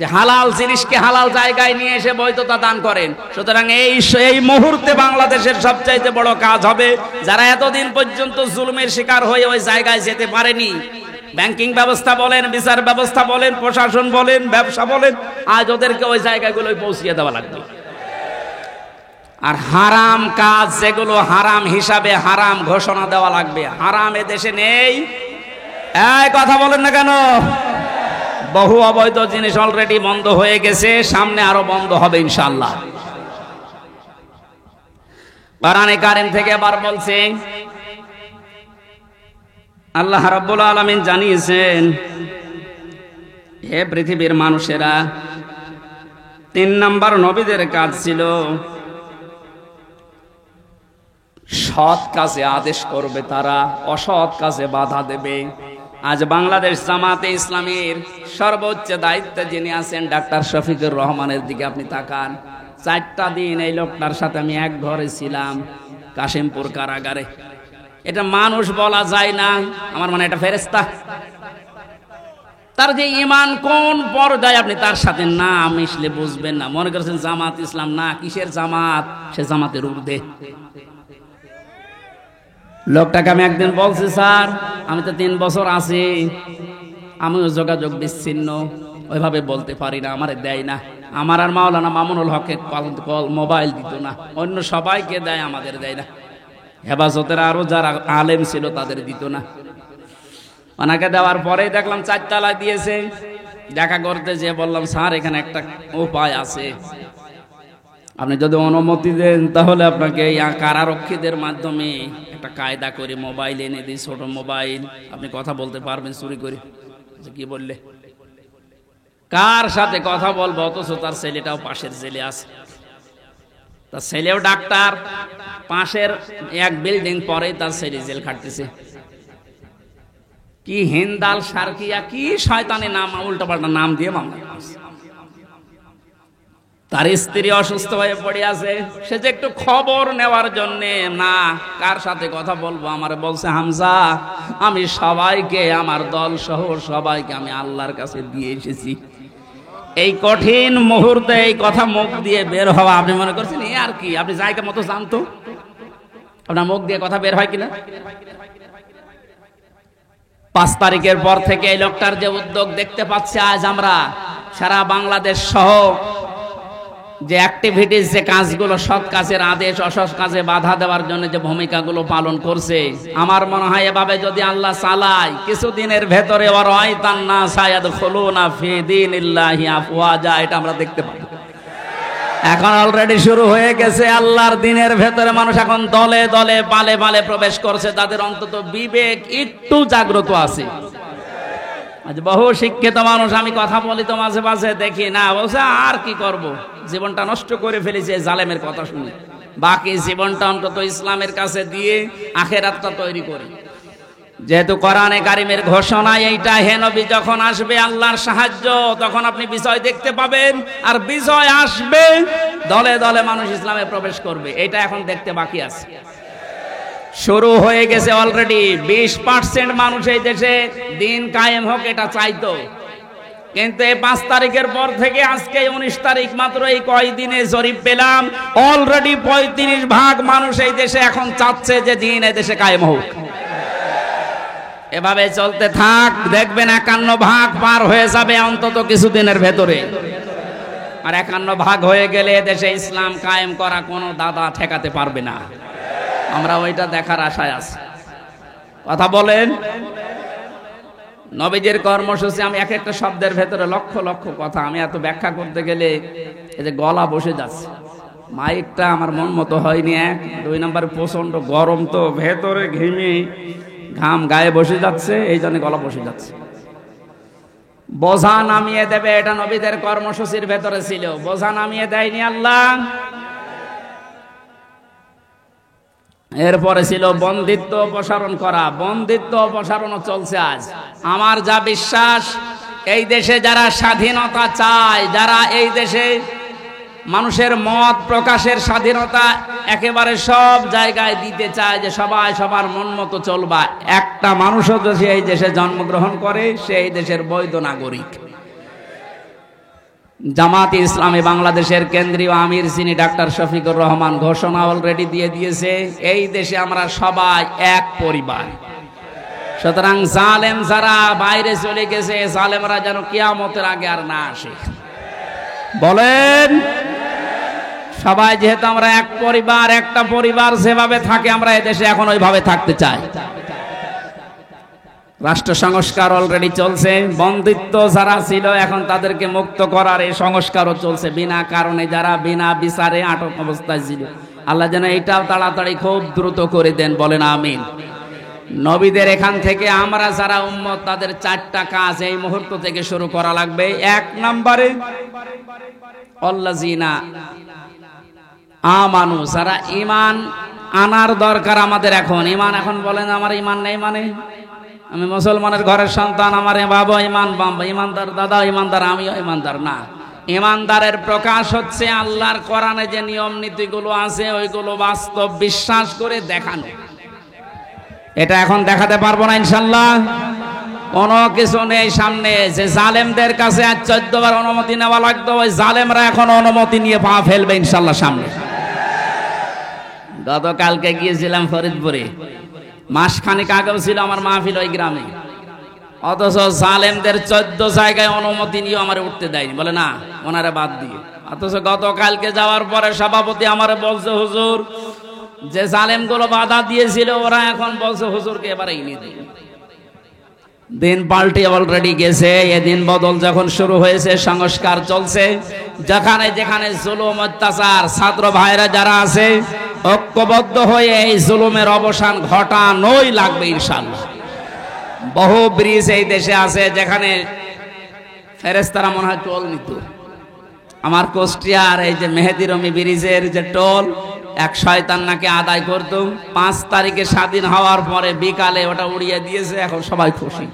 যে হালাল জিনিসকে হালাল জায়গায় নিয়ে এসে বৈধতা দান করেন। সুতরাং এই মুহূর্তে বাংলাদেশের সবচাইতে বড় কাজ হবে, যারা এতদিন পর্যন্ত জুলুমের শিকার হয়ে ওই জায়গায় যেতে পারেনি, ব্যাংকিং ব্যবস্থা বলেন, বিচার ব্যবস্থা বলেন, প্রশাসন বলেন, ব্যবসা বলেন, আজ ওদেরকে ওই জায়গাগুলোয় পৌঁছিয়ে দেওয়া লাগবে। আর হারাম কাজ যেগুলো হারাম হিসাবে হারাম ঘোষণা দেওয়া লাগবে। হারাম এ দেশে নেই। এই কথা বলেন না কেন? বহু অবৈধ জিনিস অলরেডি বন্ধ হয়ে গেছে, সামনে আরো বন্ধ হবে ইনশাআল্লাহ। কোরআনে কারীম থেকে আবার বলছে, আল্লাহ রাব্বুল আলামিন জানিয়েছেন, হে পৃথিবীর মানুষেরা, 3 নাম্বার নবীদের কাজ ছিল সৎ কাজে আদেশ করবে, তারা অসৎ কাজে বাধা দেবে। আজ বাংলাদেশ জামাতে ইসলামীর সর্বোচ্চ দায়িত্বে যিনি আছেন ডাক্তার শফিকুর রহমানের দিকে আপনি তাকান। 4টা দিন এই লোকটার সাথে আমি এক ঘরে ছিলাম, কাশিমপুর কারাগারে। এটা মানুষ বলা যায় না, আমার মানে এটা ফেরেশতা। তার যে ঈমান কোন পর্যায়ে আপনি তার সাথে না মিশলে বুঝবেন না। মনে করছেন জামাত ইসলাম, না, কিসের জামাত? সে জামাতের ঊর্ধ্বে। লোকটাকে আমি একদিন বলছি, স্যার আমি তো 3 বছর আছি, আমিও যোগাযোগ বিচ্ছিন্ন, ওইভাবে বলতে পারি না, আমারে দেয় না। আমার আর মাওলানা মামুনুল হককে কল মোবাইল দিত না, অন্য সবাইকে দেয়, আমাদের দেয় না। হেফাজতের আরো যারা আলেম ছিল তাদের দিত না। ওনাকে দেওয়ার পরেই দেখলাম 4 তলায় দিয়েছে। দেখা করতে যেয়ে বললাম, স্যার এখানে একটা উপায় আছে, আপনি যদি অনুমতি দেন তাহলে আপনাকে এই কারারক্ষীদের মাধ্যমে একটা কায়দা করে মোবাইল এনে দিই, ছোট মোবাইল, আপনি কথা বলতে পারবেন চুরি করে। কি বললে? কার সাথে কথা বলবো? অথচ তার ছেলেটাও পাশের জেলে আছে, তার ছেলেও ডাক্তার, পাশের এক বিল্ডিং পরেই তার ছেলে জেল খাটতেছে। কি হিন্দাল সার্কিয়া, কি শয়তানি নাম, উল্টাপাল্টা নাম দিয়ে মামলা। তার স্ত্রী অসুস্থ হয়ে পড়ে আছে, সে যে একটু খবর নেওয়ার জন্য, না কার সাথে কথা বলবো, আমার বলছে, হামজা আমি সবাইকে, আমার দল সহ সবাইকে আমি আল্লাহর কাছে দিয়ে এসেছি। এই কঠিন মুহূর্তে এই কথা মুখ দিয়ে বের হওয়া, আপনি মনে করছেন এ আর কি? আপনি জায়গা মতো জানতো আপনার মুখ দিয়ে কথা বের হয় কিনা? 5 তারিখের পর থেকে এই লোকটার যে উদ্যোগ দেখতে পাচ্ছি, আজ আমরা সারা বাংলাদেশ সহ যে অ্যাক্টিভিটিস, যে কাজগুলো, সৎ কাজের আদেশ, অসৎ কাজে বাধা দেওয়ার জন্য যে ভূমিকাগুলো পালন করছে, আমার মনে হয় এভাবে যদি আল্লাহ চালায়, কিছুদিনের ভেতরে এটা আমরা দেখতে পাবো। এখন অলরেডি শুরু হয়ে গেছে। আল্লাহর দিনের ভেতরে মানুষ এখন দলে দলে পালে পালে প্রবেশ করছে, তাদের অন্তত বিবেক একটু জাগ্রত আছে। আজ বহু শিক্ষিত মানুষ, আমি কথা বলি তো মাঝে মাঝে, দেখি না, বলছে আর কি করব, জীবনটা নষ্ট করে ফেলেছে জালেমের কথা শুনে, বাকি জীবনটা অন্তত ইসলামের কাছে দিয়ে আখেরাতটা তৈরি করি। যেহেতু কোরআনে কারিমের ঘোষণা এইটা, হে নবী যখন আসবে আল্লাহর সাহায্য, তখন আপনি বিজয় দেখতে পাবেন, আর বিজয় আসবে, দলে দলে মানুষ ইসলামে প্রবেশ করবে। এটা এখন দেখতে বাকি আছে। শুরু হয়ে গেছে অলরেডি। 20% মানুষ এই দেশে দিন কায়েম হোক এটা চাইতো, কিন্তু এই 5 তারিখের পর থেকে আজকে 19 তারিখ, মাত্র এই কয়দিনে জরিপ পেলাম, অলরেডি 35% মানুষ এই দেশে এখন চাচ্ছে যে দিন এই দেশে কায়েম হোক। এভাবে চলতে থাক, দেখবেন 51% পার হয়ে যাবে অন্তত কিছুদিনের ভেতরে। আর 51 ভাগ হয়ে গেলে দেশে ইসলাম কায়েম করা কোনো দাদা ঠেকাতে পারবে না। আমরা ওইটা দেখার আশায় আছি। কথা বলেন। নবীজির কর্মসূচি, আমি এক একটা শব্দের ভেতরে লক্ষ লক্ষ কথা, আমি এত ব্যাখ্যা করতে গেলে এই যে গলা বসে যাচ্ছে, মাইকটা আমার মন মতো হয়নি। 2 নম্বর প্রচন্ড গরম, তো ভেতরে ঘেমে ঘাম গায়ে বসে যাচ্ছে, এই জন্য গলা বসে যাচ্ছে। বোঝা নামিয়ে দেবে, এটা নবীদের কর্মসূচির ভেতরে ছিল। বোঝা নামিয়ে দেয়নি আল্লাহ। এরপরে ছিল বন্দিত্ব অপসারণ করা। বন্দিত্ব অপসারণও চলছে আজ। আমার যা বিশ্বাস, এই দেশে যারা স্বাধীনতা চায়, যারা এই দেশে মানুষের মত প্রকাশের স্বাধীনতা একেবারে সব জায়গায় দিতে চায়, যে সবাই সবার মন মতো চলবা, একটা মানুষও যদি এই দেশে জন্মগ্রহণ করে, সে এই দেশের বৈধ নাগরিক। জামাত ইসলামী বাংলাদেশের কেন্দ্রীয় আমির যিনি ডাক্তার শফিকুর রহমান ঘোষণা অলরেডি দিয়ে দিয়েছে, এই দেশে আমরা সবাই এক পরিবার। সুতরাং জালেম যারা বাইরে চলে গেছে, জালেমরা যেন কিয়ামতের আগে আর না আসে। বলেন। সবাই যেহেতু আমরা এক পরিবার, একটা পরিবার যেভাবে থাকে আমরা এদেশে এখন ওইভাবে থাকতে চাই। রাষ্ট্র সংস্কার অলরেডি চলছে। বন্দিত্ব যারা ছিল এখন তাদেরকে মুক্ত করার এই সংস্কারও চলছে। বিনা কারণে যারা বিনা বিচারে আটক অবস্থায় ছিল, আল্লাহ যেন এটাও তাড়াতাড়ি খুব দ্রুত করে দেন। বলেন আমিন। নবীদের এখান থেকে আমরা যারা উম্মত, তাদের 4টা কাজ এই মুহূর্ত থেকে শুরু করা লাগবে। 1 নম্বরে আল্লাযিনা আমানু, যারা ঈমান আনার দরকার আমাদের এখন। ঈমান এখন বলেন আমার ঈমান নেই, মানে আমি মুসলমানের ঘরের সন্তান, আমার বাবা ঈমানদার, দাদা ঈমানদার, আমিও ঈমানদার না। ঈমানদারের প্রকাশ হচ্ছে আল্লাহর কোরআনে যে নিয়ম নীতিগুলো আছে ওইগুলো বাস্তব বিশ্বাস করে দেখানো। এটা এখন দেখাতে পারবো না ইনশাআল্লাহ। কোনো কিছু নেই সামনে। যে জালেমদের কাছে আজ 14 বার অনুমতি নেওয়া লাগতো, ওই জালেমরা এখন অনুমতি নিয়ে পা ফেলবে ইনশাআল্লাহ সামনে। গতকালকে গিয়েছিলাম ফরিদপুরে, মাসখানেক আগেও ছিল আমার মাহফিল ওই গ্রামে, অথচ জালেমদের 14 জায়গায় অনুমতি নিয়ে আমার উঠতে দেয়নি। বলে না, ওনারা বাদ দিয়ে। অথচ গতকালকে যাওয়ার পরে সভাপতি আমারে বলছে, হুজুর যে জালেমগুলো বাধা দিয়েছিল ওরা এখন বলছে হুজুরকে এবারে এনে দিন। দিন পাল্টে অলরেডি গেছে। এদিন বদল যখন শুরু হয়েছে, সংস্কার চলছে। যেখানে যেখানে জুলুম অত্যাচার, ছাত্র ভাইরা যারা আছে ঐক্যবদ্ধ হয়ে এই জুলুমের অবসান ঘটানোই লাগবে ইনশাআল্লাহ। বহু ব্রিজ এই দেশে আছে যেখানে ফেরেশতারা মনে হয় টোল নিত। আমার কুষ্টিয়ার এই যে মেহেদি রমি ব্রিজের যে টোল, এক শয়তান নাকি আদায় করতো। 5 তারিখে স্বাধীন হওয়ার পরে বিকালে ওটা উড়িয়ে দিয়েছে, এখন সবাই খুশি।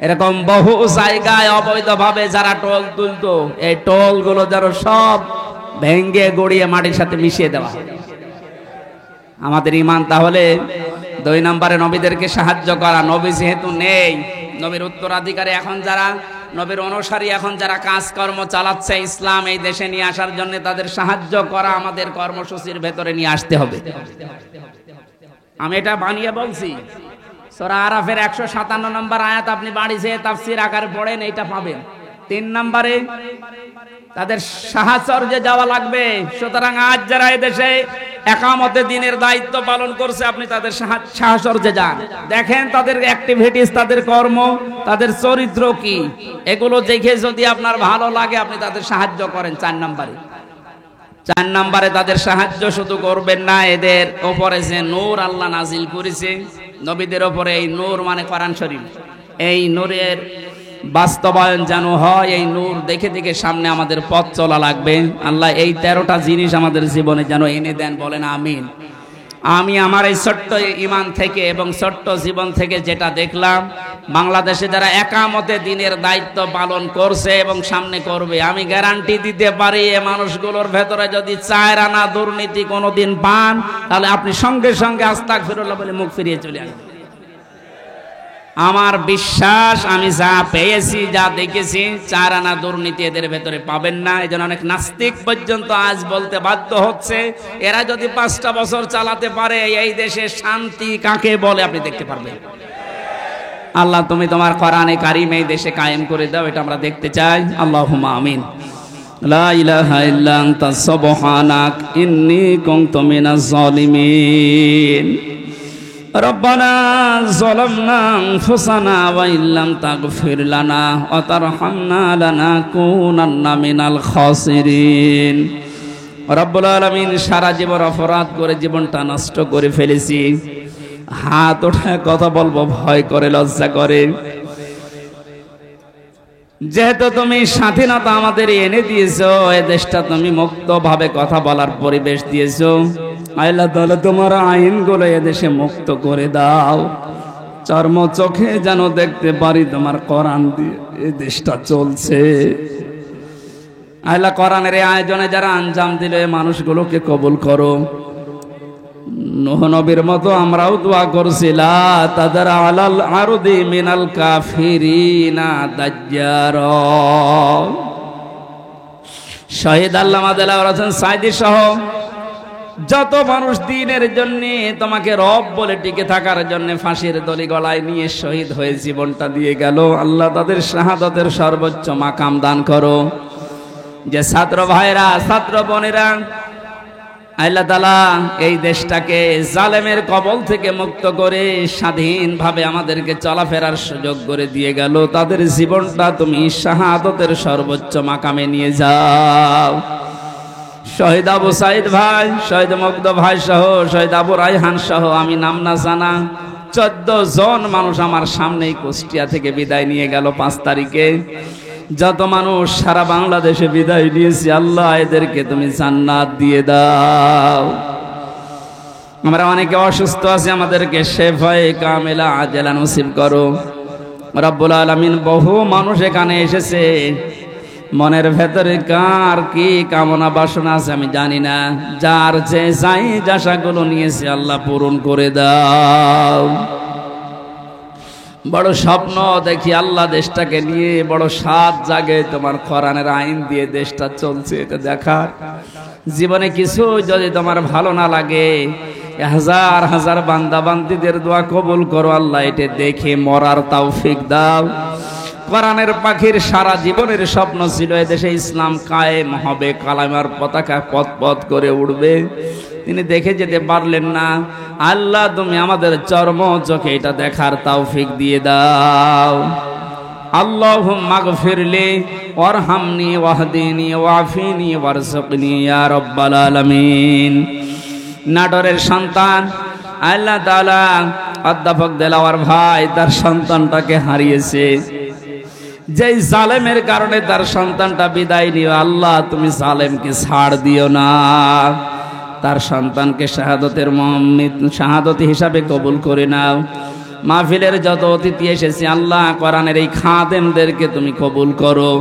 এরকম বহু জায়গায় অবৈধভাবে যারা টোল তুলতো, এই টোল গুলো যেন সব ভেঙ্গে গড়িয়ে মাটির সাথে মিশিয়ে দেওয়া। আমাদের ঈমান তাহলে 2 নম্বরে নবীদেরকে সাহায্য করা। নবী যেহেতু নেই, নবীর উত্তরাধিকারী এখন যারা, নবীর অনুসারী এখন যারা কাজকর্ম চালাচ্ছে ইসলাম এই দেশে নিয়ে আসার জন্য, তাদের সাহায্য করা আমাদের কর্মসূচির ভেতরে নিয়ে আসতে হবে। আমি এটা বানিয়ে বলছি। সূরা আরাফের 157 নম্বর আয়াত আপনি বাড়ি যেয়ে তাফসীর আকারে পড়েন, এইটা পাবেন। 3 নম্বরে তাদের সাহাচর্যে যাওয়া লাগবে। সুতরাং আজ যারা এই দেশে একামতে দিনের দায়িত্ব পালন করছে, আপনি তাদের সাহাচর্যে যান, দেখেন তাদের অ্যাক্টিভিটিস, তাদের কর্ম, তাদের চরিত্র কি, এগুলো দেখে যদি আপনার ভালো লাগে আপনি তাদের সাহায্য করেন। 4 নম্বরে তাদের সাহায্য শুধু করবেন না, এদের ওপরে যে নূর আল্লাহ নাজিল করেছে নবীদের ওপরে, এই নূর মানে কোরআন শরীফ, এই নূরের বাস্তবায়ন যেন হয়। এই নূর দেখে দেখে সামনে আমাদের পথ চলা লাগবে। আল্লাহ এই 13টা জিনিস আমাদের জীবনে যেন এনে দেন। বলেন আমিন। আমি আমার এই ছোট্ট ঈমান থেকে এবং ছোট্ট জীবন থেকে যেটা দেখলাম, বাংলাদেশে যারা একামতে দিনের দায়িত্ব পালন করছে এবং সামনে করবে, আমি গ্যারান্টি দিতে পারি এ মানুষগুলোর ভেতরে যদি 4 আনা দুর্নীতি কোনোদিন পান, তাহলে আপনি সঙ্গে সঙ্গে আস্তাগফিরুল্লাহ বলে মুখ ফিরিয়ে চলে আসবেন। আমার বিশ্বাস, আমি যা পেয়েছি, যা দেখেছি, 4 আনা দুর্নীতি এদের ভেতরে পাবেন না। এই জন্য অনেক নাস্তিক পর্যন্ত আজ বলতে বাধ্য হচ্ছে, এরা যদি 5টা বছর চালাতে পারে এই দেশে শান্তি কাকে বলে আপনি দেখতে পারবেন। আল্লাহ তুমি তোমার কোরআনে কারিম এই দেশে কায়েম করে দাও, এটা আমরা দেখতে চাই। আল্লাহুম্মা আমিন। লা ইলাহা ইল্লা আনতা সুবহানাক ইন্নী কুনতু মিনাজ জালিমিন। রব্বানা যালামনা আনফুসানা ওয়া ইল্লাম তাগফির লানা ওয়া তারহামনা লানাকুনান্না মিনাল খাসিরিন। রব্বুল আলামিন, সারা জীবন অপরাধ করে জীবনটা নষ্ট করে ফেলেছি। হাত ওঠায় কথা বলবো ভয় করে, লজ্জা করে। যেহেতু তুমি স্বাধীনতা আমাদের এনে দিয়েছো, এ দেশটা তুমি মুক্তভাবে কথা বলার পরিবেশ দিয়েছো, আল্লাহ তাআলা তোমার আইনগুলো এদেশে মুক্ত করে দাও। চর্ম চোখে যেন দেখতে পারি তোমার কোরআন দিয়ে এ দেশটা চলছে। আল্লাহ, কোরআনের এই আয়োজনে যারা আঞ্জাম দিল, এই মানুষগুলোকে কবুল করো। নূহ নবীর মতো আমরাও দোয়া করছি, লা তাদার আলাল আরদি মিনাল কাফিরিনা দাজ্জার। শহীদ আল্লামা দেলাওয়ার হোসেন সাইদি সহ যত মানুষ দ্বীনের জন্য, তোমাকে রব বলে টিকে থাকার জন্য ফাঁসির দড়ি গলায় নিয়ে শহীদ হয়ে জীবনটা দিয়ে গেল, আল্লাহ তাদের শাহাদাতের সর্বোচ্চ মাকাম দান করো। যে ছাত্র ভাইরা, ছাত্র বোনেরা, আল্লাহ তাআলা এই দেশটাকে জালেমের কবল থেকে মুক্ত করে স্বাধীনভাবে আমাদেরকে চলাফেরার সুযোগ করে দিয়ে গেল, তাদের জীবনটা তুমি শাহাদাতের সর্বোচ্চ মাকামে নিয়ে যাও। শহীদ আবু সাইদ ভাই, শহীদ মুগ্ধ ভাই সহ, শহীদ আবু রায়হান সহ, আমি নাম না জানা 14 জন মানুষ আমার সামনেই কুষ্টিয়া থেকে বিদায় নিয়ে গেল 5 তারিখে। যত মানুষ সারা বাংলাদেশে বিদায় নিয়েছি, আল্লাহ এদেরকে তুমি জান্নাত দিয়ে দাও। আমরা অনেকে অসুস্থ আছি, আমাদেরকে শেফায়ে কামেলা আজেলা নসিব করো। রব্বুল আলামিন, বহু মানুষ এখানে এসেছে, মনের ভেতরে কার কি কামনা বাসনা আছে আমি জানি না, যার যে চাই আশাগুলো নিয়েছে আল্লাহ পূরণ করে দাও। বড় স্বপ্ন দেখি আল্লাহ দেশটাকে নিয়ে, বড় স্বাদ জাগে তোমার কোরআনের আইন দিয়ে দেশটা চলছে, এটা দেখার। জীবনে কিছু যদি তোমার ভালো না লাগে, হাজার হাজার বান্দা বান্দীদের দোয়া কবুল করো আল্লাহ, এটা দেখে মরার তৌফিক দাও। কোরআনের পাখির সারা জীবনের স্বপ্ন ছিল এদেশে ইসলাম কায়েম হবে, কালামার পতাকা পথ পথ করে উঠবে, তিনি দেখে যেতে পারলেন না। আল্লাহ, তুমি আমাদের চর্ম চোখে এটা দেখার তৌফিক দিয়ে দাও। আল্লাহুম্মা গফিরলি ওয়ারহামনি ওয়াহদিনি ওয়াফিনি ওয়ারযুকনি ইয়া রাব্বাল আলামিন। নাটোরের সন্তান আল্লাহ তাআলা অধ্যাপক দেলাওয়ার ভাই তার সন্তানটাকে হারিয়েছে, যেই জালেমের কারণে তার সন্তানটা বিদায় নিও, আল্লাহ তুমি জালেমকে ছাড় দিও না, তার সন্তানকে শাহাদতি হিসাবে কবুল করে নাও। মাহফিলের যত অতিথি এসেছে আল্লাহ, কোরআনের এই খাদেমদেরকে তুমি কবুল করো।